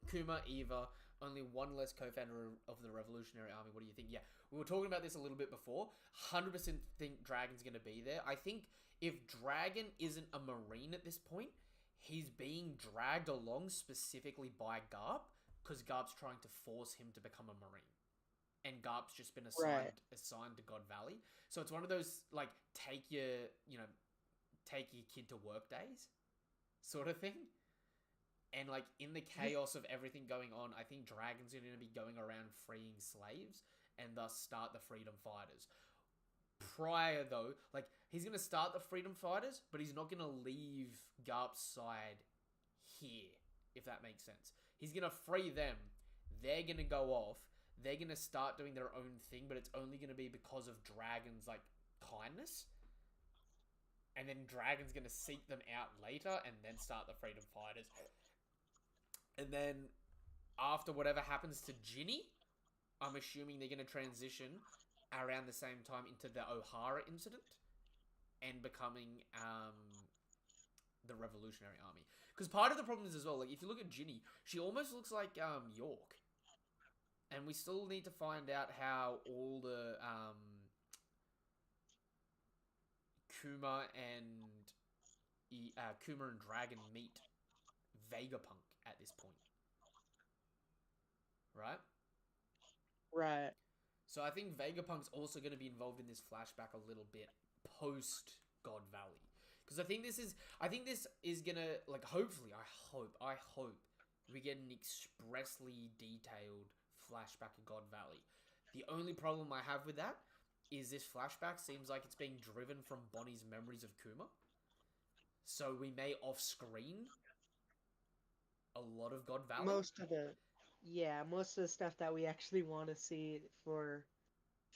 Kuma, Eva, only one less co-founder of the Revolutionary Army. What do you think? Yeah, we were talking about this a little bit before. 100% think Dragon's going to be there. I think if Dragon isn't a Marine at this point, he's being dragged along specifically by Garp because Garp's trying to force him to become a Marine. And Garp's just been assigned to God Valley. So it's one of those, like, take your kid to work days sort of thing. And, like, in the chaos of everything going on, I think Dragon's going to be going around freeing slaves and thus start the Freedom Fighters. Prior, though, like, He's gonna start the Freedom Fighters, but he's not gonna leave Garp's side here, if that makes sense. He's gonna free them. They're gonna go off. They're gonna start doing their own thing, but it's only gonna be because of Dragon's like kindness. And then Dragon's gonna seek them out later and then start the Freedom Fighters. And then after whatever happens to Ginny, I'm assuming they're gonna transition around the same time into the O'Hara incident and becoming the Revolutionary Army. Because part of the problem is as well, like if you look at Ginny, she almost looks like York, and we still need to find out how all the Kuma and Dragon meet Vegapunk at this point, right? Right. So I think Vegapunk's also going to be involved in this flashback a little bit post God Valley. Because I think this is gonna, like, hopefully, I hope we get an expressly detailed flashback of God Valley. The only problem I have with that is this flashback seems like it's being driven from Bonnie's memories of Kuma. So we may off-screen a lot of God Valley. Most of the stuff that we actually want to see for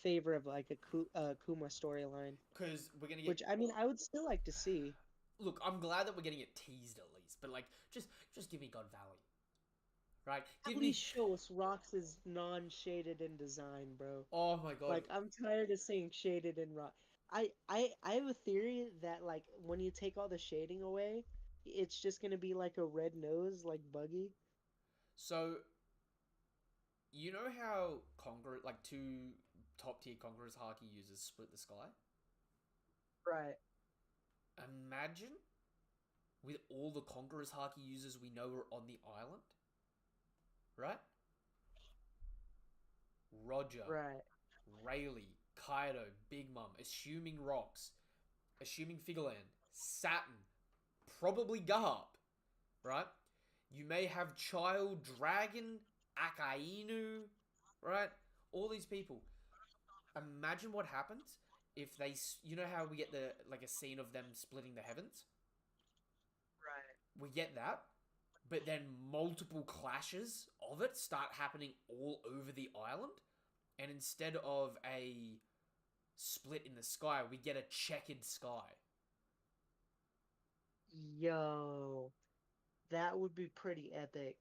favor of like a Kuma storyline. Because we're gonna get. Which I mean, I would still like to see. Look, I'm glad that we're getting it teased at least, but like, just give me God Valley, right? At least show us Rox's non-shaded in design, bro. Oh my god! Like I'm tired of seeing shaded in Rox. I have a theory that like when you take all the shading away, it's just gonna be like a red nose, like Buggy. So, you know how like two top tier Conqueror's Haki users split the sky? Right. Imagine with all the Conqueror's Haki users we know are on the island, right? Roger, Right. Rayleigh, Kaido, Big Mom, assuming Rox, assuming Figureland, Saturn, probably Garp, right? You may have Child Dragon, Akainu, right? All these people. Imagine what happens if they, you know how we get the like a scene of them splitting the heavens? Right. We get that, but then multiple clashes of it start happening all over the island, and instead of a split in the sky, we get a checkered sky. Yo, that would be pretty epic.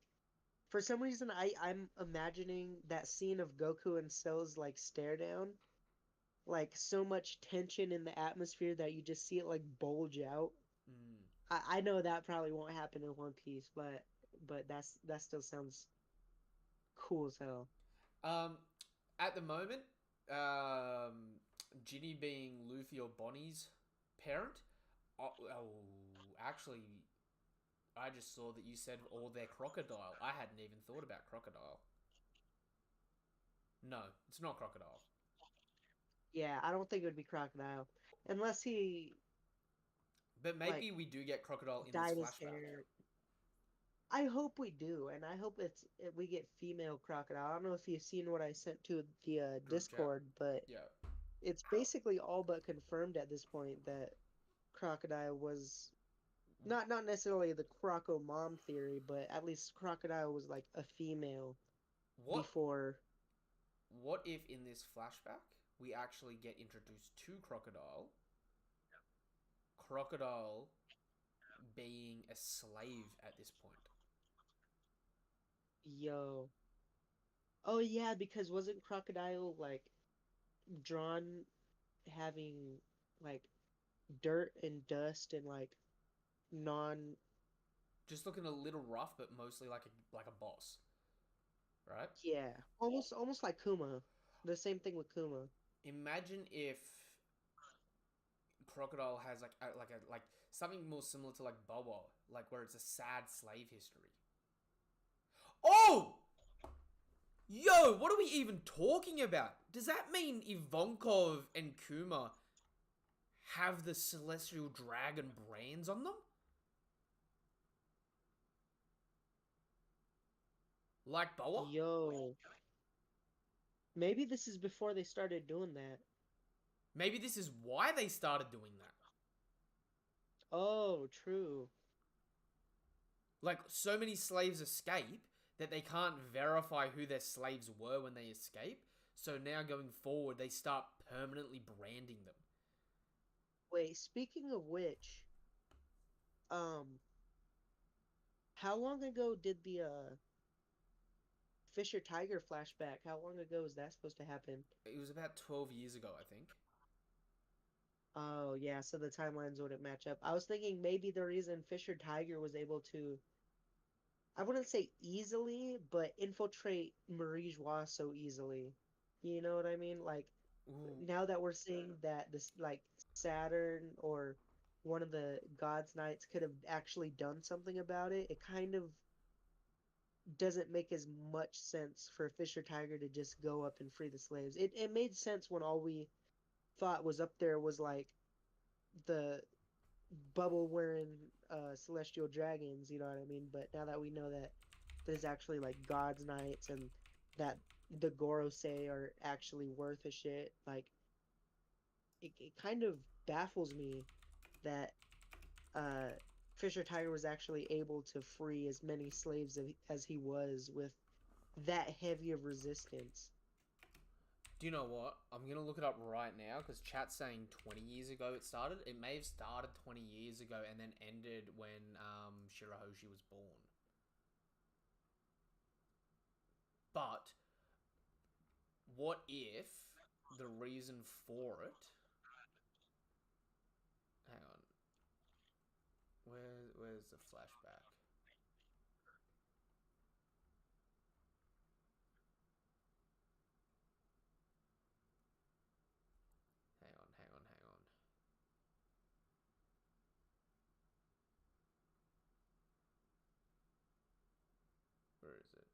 For some reason, I'm imagining that scene of Goku and Cell's like stare down, like so much tension in the atmosphere that you just see it like bulge out. Mm. I know that probably won't happen in One Piece, but that still sounds cool as hell. At the moment, Ginny being Luffy or Bonnie's parent. Actually, I just saw that you said all their crocodile. I hadn't even thought about crocodile. No, it's not crocodile. Yeah, I don't think it would be Crocodile unless he But maybe like we do get crocodile in this dyed his flashback. hair. I hope we do, and I hope we get female Crocodile. I don't know if you've seen what I sent to the Group chat. Discord, but Yeah. it's basically all but confirmed at this point that Crocodile was not necessarily the Croco mom theory, but at least Crocodile was like a female What before. What if in this flashback we actually get introduced to Crocodile? Crocodile being a slave at this point. Yo. Oh yeah, because wasn't Crocodile like drawn having like dirt and dust and like non Just looking a little rough, but mostly like a boss, right? yeah, almost like Kuma. The same thing with Kuma. Imagine if Crocodile has like something more similar to like Boa, like where it's a sad slave history. Oh! Yo, what are we even talking about? Does that mean Ivankov and Kuma have the Celestial Dragon brands on them? Like Boa? Yo. Maybe this is before they started doing that. Maybe this is why they started doing that. Oh, true. Like, so many slaves escape that they can't verify who their slaves were when they escape. So now going forward, they start permanently branding them. Wait, speaking of which, um, how long ago did the Fisher Tiger flashback? How long ago is that supposed to happen? It was about 12 years ago, I think. Oh, yeah, so the timelines wouldn't match up. I was thinking maybe the reason Fisher Tiger was able to, I wouldn't say easily, but infiltrate Marie Joie so easily. You know what I mean? Like, Ooh. now that we're seeing that this, like, Saturn or one of the God's Knights could have actually done something about it, it kind of doesn't make as much sense for Fisher Tiger to just go up and free the slaves. It made sense when all we thought was up there was like the bubble wearing celestial dragons, you know what I mean? But now that we know that there's actually like God's Knights and that the Gorosei are actually worth a shit, like it kind of baffles me that uh Fisher Tiger was actually able to free as many slaves as he was with that heavy of resistance. Do you know what? I'm going to look it up right now because chat's saying 20 years ago it started. It may have started 20 years ago and then ended when Shirahoshi was born. But what if the reason for it. Hang on. Where's the flashback? Hang on. Where is it?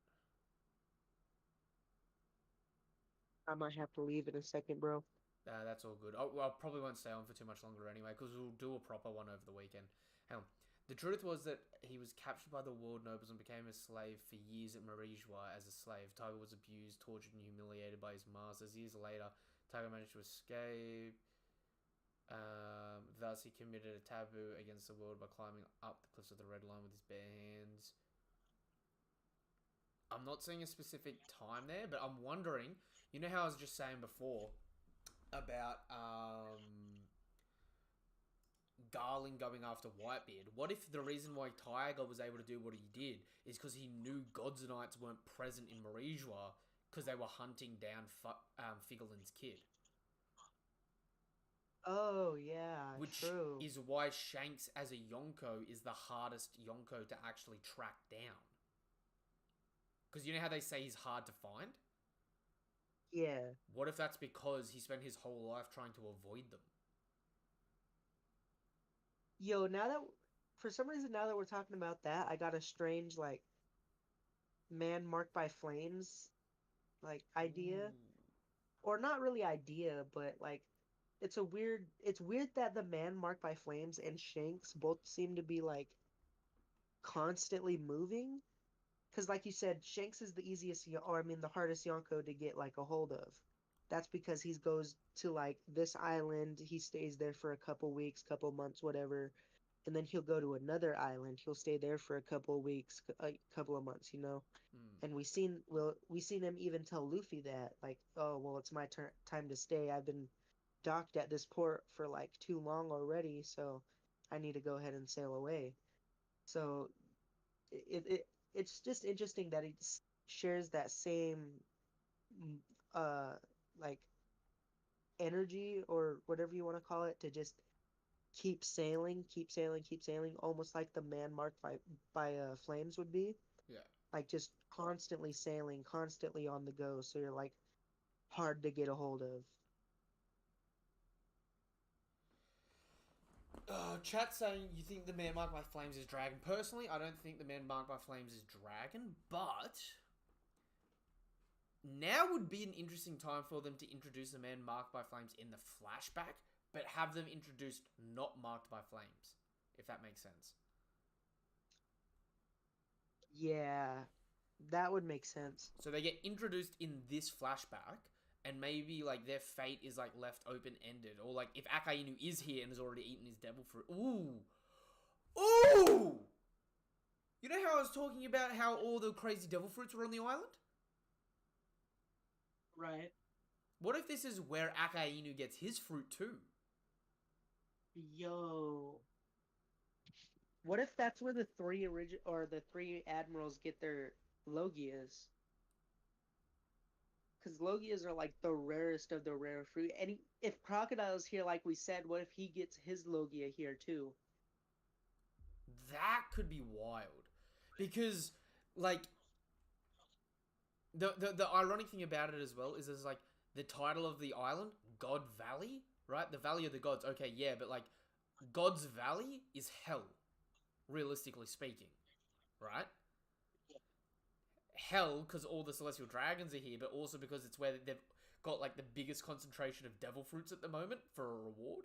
I might have to leave in a second, bro. That's all good. I probably won't stay on for too much longer anyway, because we'll do a proper one over the weekend. Hang on. The truth was that he was captured by the world nobles and became a slave for years at Marijua as a slave. Tiger was abused, tortured, and humiliated by his masters. Years later, Tiger managed to escape. Thus, he committed a taboo against the world by climbing up the cliffs of the Red Line with his bare hands. I'm not seeing a specific time there, but I'm wondering. You know how I was just saying before about Garland going after Whitebeard. What if the reason why Tiger was able to do what he did is because he knew Gods Knights weren't present in Marijua because they were hunting down Figolin's kid? Oh, yeah, Which true. is why Shanks as a Yonko is the hardest Yonko to actually track down. Because you know how they say he's hard to find? Yeah. What if that's because he spent his whole life trying to avoid them? Yo, now that for some reason now that we're talking about that, I got a strange like man marked by flames like idea, Ooh. or not really idea, but like it's weird that the man marked by flames and Shanks both seem to be like constantly moving. Because, like you said, Shanks is the easiest, or I mean, the hardest Yonko to get like a hold of. That's because he goes to like this island, he stays there for a couple weeks, couple months, whatever, and then he'll go to another island. He'll stay there for a couple of weeks, a couple of months, you know. Hmm. And we seen him even tell Luffy that like, oh well, it's my time to stay. I've been docked at this port for like too long already, so I need to go ahead and sail away. So it's just interesting that he shares that same mm, uh like energy or whatever you want to call it to just keep sailing, almost like the man marked by flames would be, Yeah. like just constantly sailing, constantly on the go. So you're like hard to get a hold of. Chat saying you think the man marked by flames is dragon. Personally, I don't think the man marked by flames is dragon, but now would be an interesting time for them to introduce the man marked by flames in the flashback, but have them introduced not marked by flames, if that makes sense. Yeah, that would make sense. So they get introduced in this flashback, and maybe like their fate is like left open ended, or like if Akainu is here and has already eaten his devil fruit. Ooh, ooh. You know how I was talking about how all the crazy devil fruits were on the island? Right. What if this is where Akainu gets his fruit too? Yo. What if that's where the three admirals get their Logias? Because Logias are like the rarest of the rare fruit. And if Crocodile's here, like we said, what if he gets his Logia here too? That could be wild. Because, like, the ironic thing about it as well is there's like the title of the island, God Valley, right? The Valley of the Gods. Okay, yeah, but like God's Valley is hell, realistically speaking, right? Hell because all the celestial dragons are here, but also because it's where they've got like the biggest concentration of devil fruits at the moment for a reward.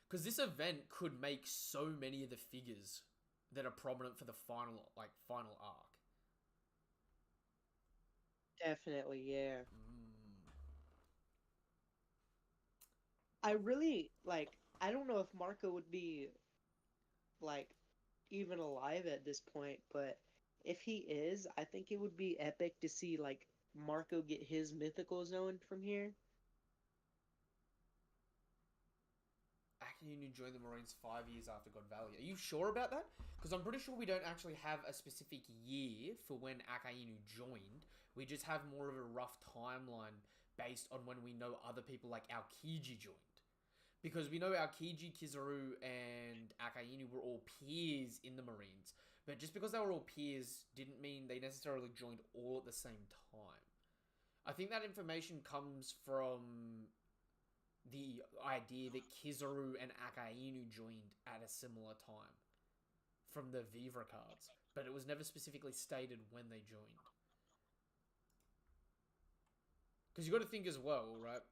Because this event could make so many of the figures that are prominent for the final arc. Definitely, yeah. Mm. I really like. I don't know if Marco would be like even alive at this point, but if he is, I think it would be epic to see like Marco get his mythical zone from here. Akainu joined the Marines 5 years after God Valley. Are you sure about that? Because I'm pretty sure we don't actually have a specific year for when Akainu joined. We just have more of a rough timeline based on when we know other people like Aokiji joined. Because we know Aokiji, Kizaru, and Akainu were all peers in the Marines. But just because they were all peers didn't mean they necessarily joined all at the same time. I think that information comes from the idea that Kizaru and Akainu joined at a similar time from the Vivra cards, but it was never specifically stated when they joined. Because you got to think as well, right?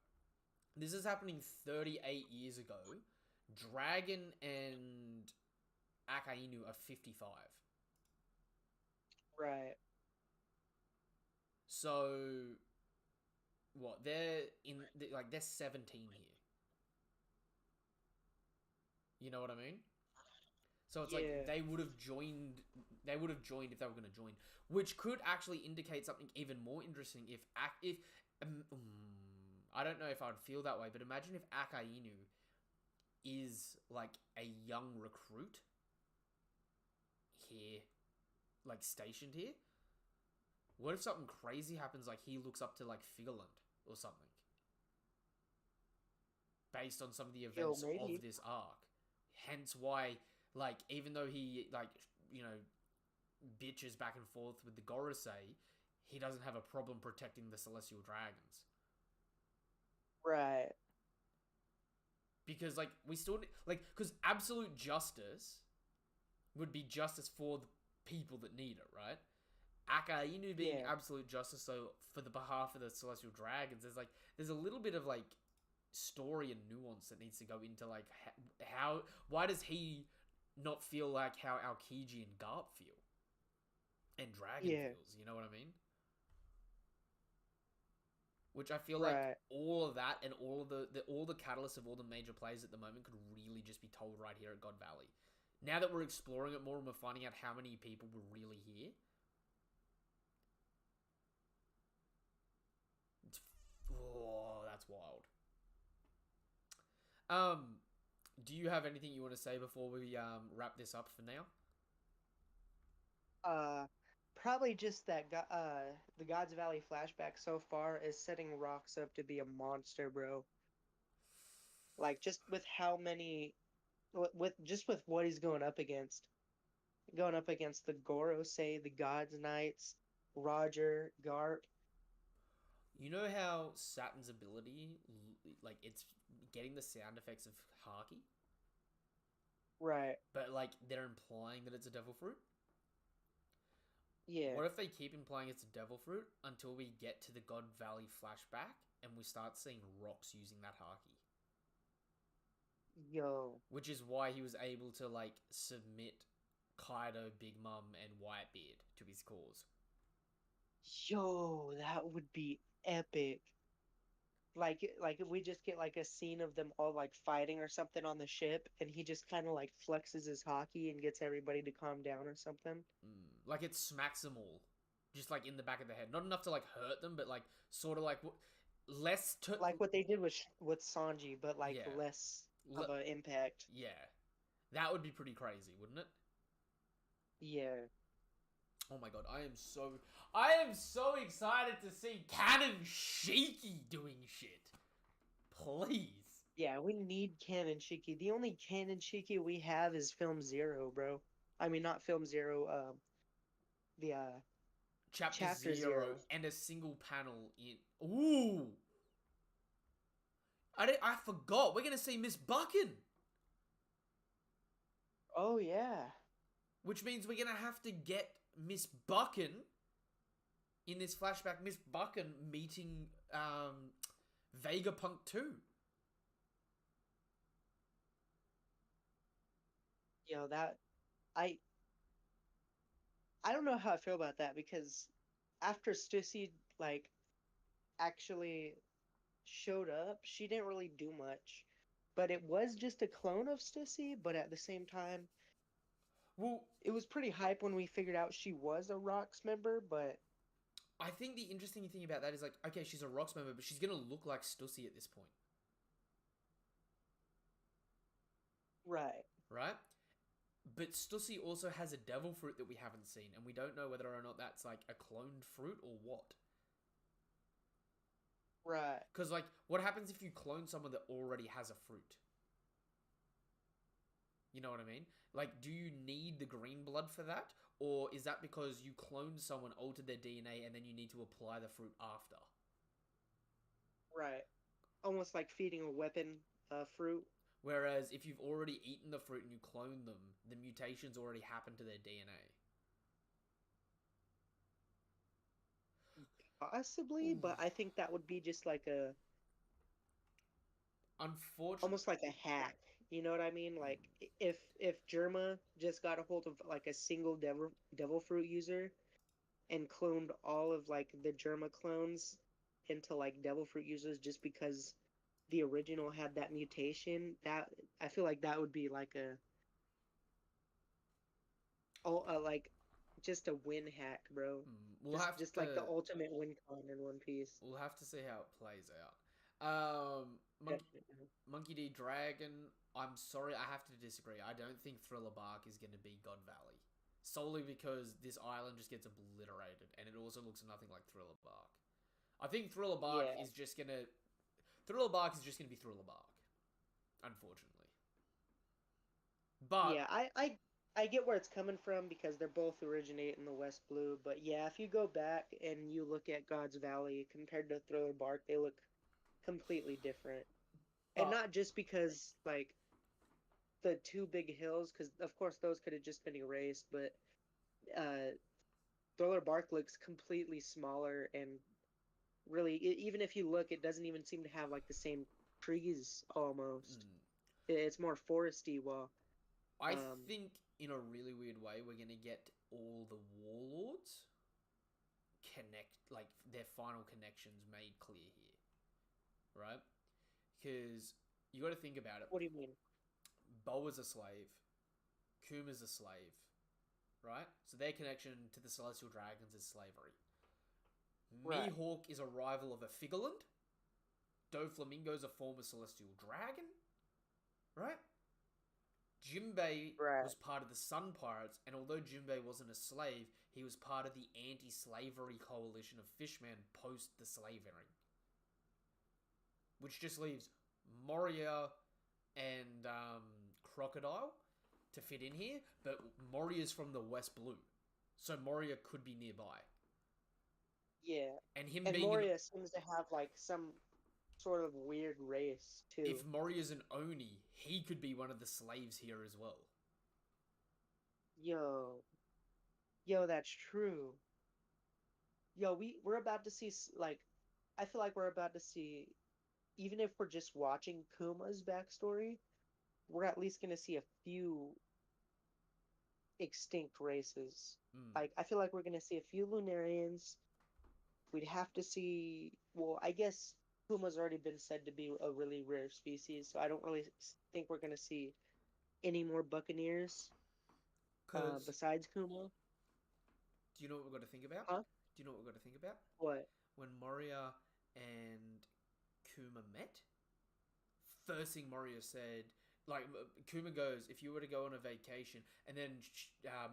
This is happening 38 years ago. Dragon and Akainu are 55. Right. So what? They're they're 17 here. You know what I mean? So it's like Yeah. they would have joined. They would have joined if they were going to join, which could actually indicate something even more interesting. If I don't know if I'd feel that way, but imagine if Akainu is like a young recruit here, like stationed here. What if something crazy happens? Like he looks up to like Figureland or something, based on some of the Yo, events maybe. of this arc. Hence why, like, even though he like bitches back and forth with the Gorosei, he doesn't have a problem protecting the Celestial Dragons. Right. Because, like, we still... Like, because absolute justice would be justice for the people that need it, right? Akainu being absolute justice, so for the behalf of the Celestial Dragons, there's a little bit of, like, story and nuance that needs to go into, like, how... Why does he not feel like how Aokiji and Garp feel? And Dragon feels, you know what I mean? Which I feel like all of that and all of all the catalysts of all the major players at the moment could really just be told right here at God Valley. Now that we're exploring it more and we're finding out how many people were really here, that's wild. Do you have anything you want to say before we wrap this up for now? Probably just that the Gods Valley flashback so far is setting Rox up to be a monster, bro. Like just with how many with what he's going up against. Going up against the Gorosei, the Gods Knights, Roger, Garp. You know how Saturn's ability, like, it's getting the sound effects of Haki? Right. But, like, they're implying that it's a devil fruit? Yeah. What if they keep implying it's a devil fruit until we get to the God Valley flashback and we start seeing Rox using that Haki? Yo. Which is why he was able to, like, submit Kaido, Big Mom, and Whitebeard to his cause. Yo, that would be epic. Like if we just get like a scene of them all like fighting or something on the ship, and he just kind of like flexes his hockey and gets everybody to calm down or something. Like it smacks them all, just like in the back of the head. Not enough to like hurt them, but like sort of like less to Like what they did with Sanji, but like yeah, less of Le- an impact. yeah. That would be pretty crazy, wouldn't it? Yeah. Oh my god, I am so excited to see Canon Shiki doing shit. Please. Yeah, we need Canon Shiki. The only Canon Shiki we have is Film Zero, bro. I mean, not Film Zero, the Chapter Chapter 0 Zero. and a single panel in. Ooh! I forgot. We're gonna see Miss Buckin! Oh yeah. Which means we're gonna have to get Miss Buckin in this flashback. Miss Buckin meeting Vegapunk 2. Yo, that I I don't know how I feel about that because after Stussy like actually showed up, she didn't really do much. But it was just a clone of Stussy, but at the same time, Well, it was pretty hype when we figured out she was a Rocks member, but I think the interesting thing about that is like, okay, she's a Rocks member, but she's gonna look like Stussy at this point, right. right? But Stussy also has a devil fruit that we haven't seen, and we don't know whether or not that's like a cloned fruit or what. Right. Because like, what happens if you clone someone that already has a fruit? You know what I mean? Like, do you need the green blood for that? Or is that because you cloned someone, altered their DNA, and then you need to apply the fruit after? Right. Almost like feeding a weapon fruit. Whereas if you've already eaten the fruit and you clone them, the mutations already happen to their DNA. Possibly, Ooh. but I think that would be just like a Unfortunate. almost like a hack. You know what I mean? Like if Germa just got a hold of like a single devil fruit user and cloned all of like the Germa clones into like devil fruit users just because the original had that mutation, that I feel like that would be like a oh like just a win hack, bro. We'll Just have just like the to ultimate win con in One Piece. we'll have to see how it plays out. Definitely. Monkey D. Dragon. I'm sorry, I have to disagree. I don't think Thriller Bark is going to be God Valley, solely because this island just gets obliterated, and it also looks nothing like Thriller Bark. I think Yeah. Thriller Bark is just gonna be Thriller Bark, unfortunately. But Yeah, I get where it's coming from because they're both originate in the West Blue, but yeah, if you go back and you look at God's Valley compared to Thriller Bark, they look completely different. And but not just because like the two big hills, because of course those could have just been erased, but uh Thriller Bark looks completely smaller and really even if you look, it doesn't even seem to have like the same trees almost. It's more foresty, while I um think in a really weird way we're gonna get all the warlords connect, like their final connections made clear here, right? Because you got to think about it. what do you mean? Boa's a slave, Kuma's a slave, right? So their connection to the Celestial Dragons is slavery. Right, Mihawk is a rival of a Figureland. Doflamingo's a former Celestial Dragon, right? Jimbei right. was part of the Sun Pirates, and although Jimbei wasn't a slave, he was part of the anti-slavery coalition of fishmen post the slavery. Which just leaves Moria and Crocodile to fit in here, but Moria's from the West Blue, so Moria could be nearby. Yeah. And him And being an Moria seems to have like some sort of weird race if too. Moria's an Oni, he could be one of the slaves here as well. Yo, yo, that's true. Yo, we're about to see like I feel like we're about to see even if we're just watching Kuma's backstory, we're at least gonna see a few extinct races. Mm. Like I feel like we're gonna see a few Lunarians, we'd have to see. Well, I guess Puma's already been said to be a really rare species, so I don't really think we're gonna see any more Buccaneers Because besides Kuma. do you know what we've got to think about? Huh? Do you know what we've got to think about? What? When Moria and Kuma met, first thing Moria said, like Kuma goes, "If you were to go on a vacation," and then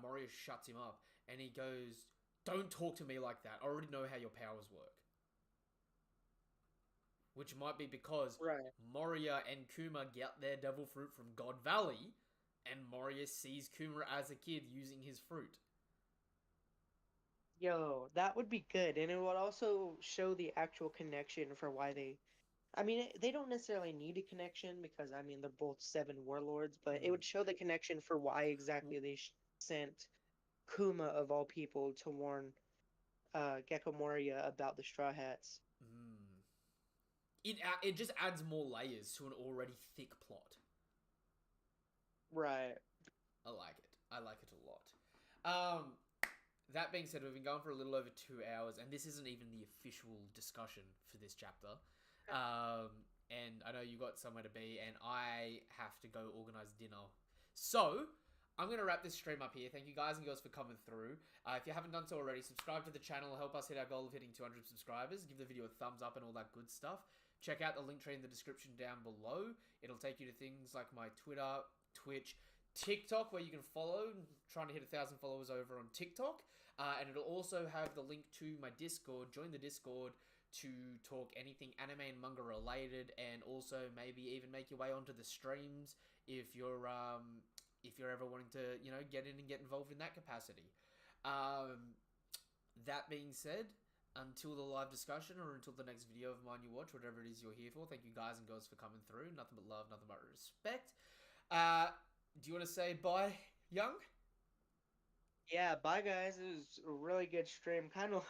Moria shuts him up, and he goes, "Don't talk to me like that. I already know how your powers work." Which might be because Right. Moria and Kuma get their devil fruit from God Valley, and Moria sees Kuma as a kid using his fruit. Yo, that would be good, and it would also show the actual connection for why they. I mean, they don't necessarily need a connection because I mean they're both seven warlords, but it Mm. would show the connection for why exactly they sent Kuma of all people to warn Gecko Moria about the Straw Hats. Mm. It just adds more layers to an already thick plot. Right. I like it. I like it a lot. Um, that being said, we've been going for a little over 2 hours, and this isn't even the official discussion for this chapter. And I know you got somewhere to be, and I have to go organize dinner. So, I'm going to wrap this stream up here. Thank you guys and girls for coming through. If you haven't done so already, subscribe to the channel. Help us hit our goal of hitting 200 subscribers. Give the video a thumbs up and all that good stuff. Check out the link tree in the description down below. It'll take you to things like my Twitter, Twitch, TikTok, where you can follow. I'm trying to hit 1,000 followers over on TikTok. And it'll also have the link to my Discord. Join the Discord to talk anything anime and manga related, and also maybe even make your way onto the streams if you're ever wanting to, get in and get involved in that capacity. That being said, until the live discussion or until the next video of mine you watch, whatever it is you're here for, thank you guys and girls for coming through. Nothing but love, nothing but respect. Do you want to say bye, Young? Yeah, bye guys. It was a really good stream. Kind of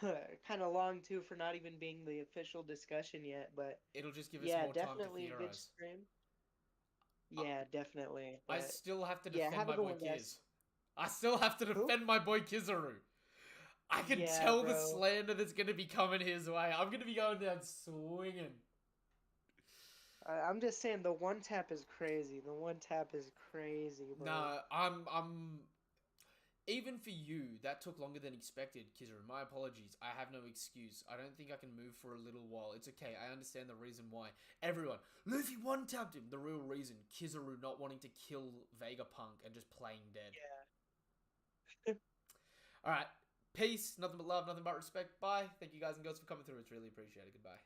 kind of long too for not even being the official discussion yet, but It'll just give us yeah, more time to definitely a good theorize. stream. I, Yeah, definitely. I But still have to yeah, defend have a my good boy one, guys. Kiz. I still have to Who? defend my boy Kizaru. I can Yeah, tell the bro. slander that's going to be coming his way. I'm going to be going down swinging. I'm just saying the one tap is crazy. The one tap is crazy, bro. Nah, I'm. Even for you, that took longer than expected, Kizaru. My apologies. I have no excuse. I don't think I can move for a little while. It's okay. I understand the reason why. Everyone, Luffy one-tapped him. The real reason, Kizaru not wanting to kill Vegapunk and just playing dead. Yeah. Alright. Peace. Nothing but love, nothing but respect. Bye. Thank you guys and girls for coming through. It's really appreciated. Goodbye.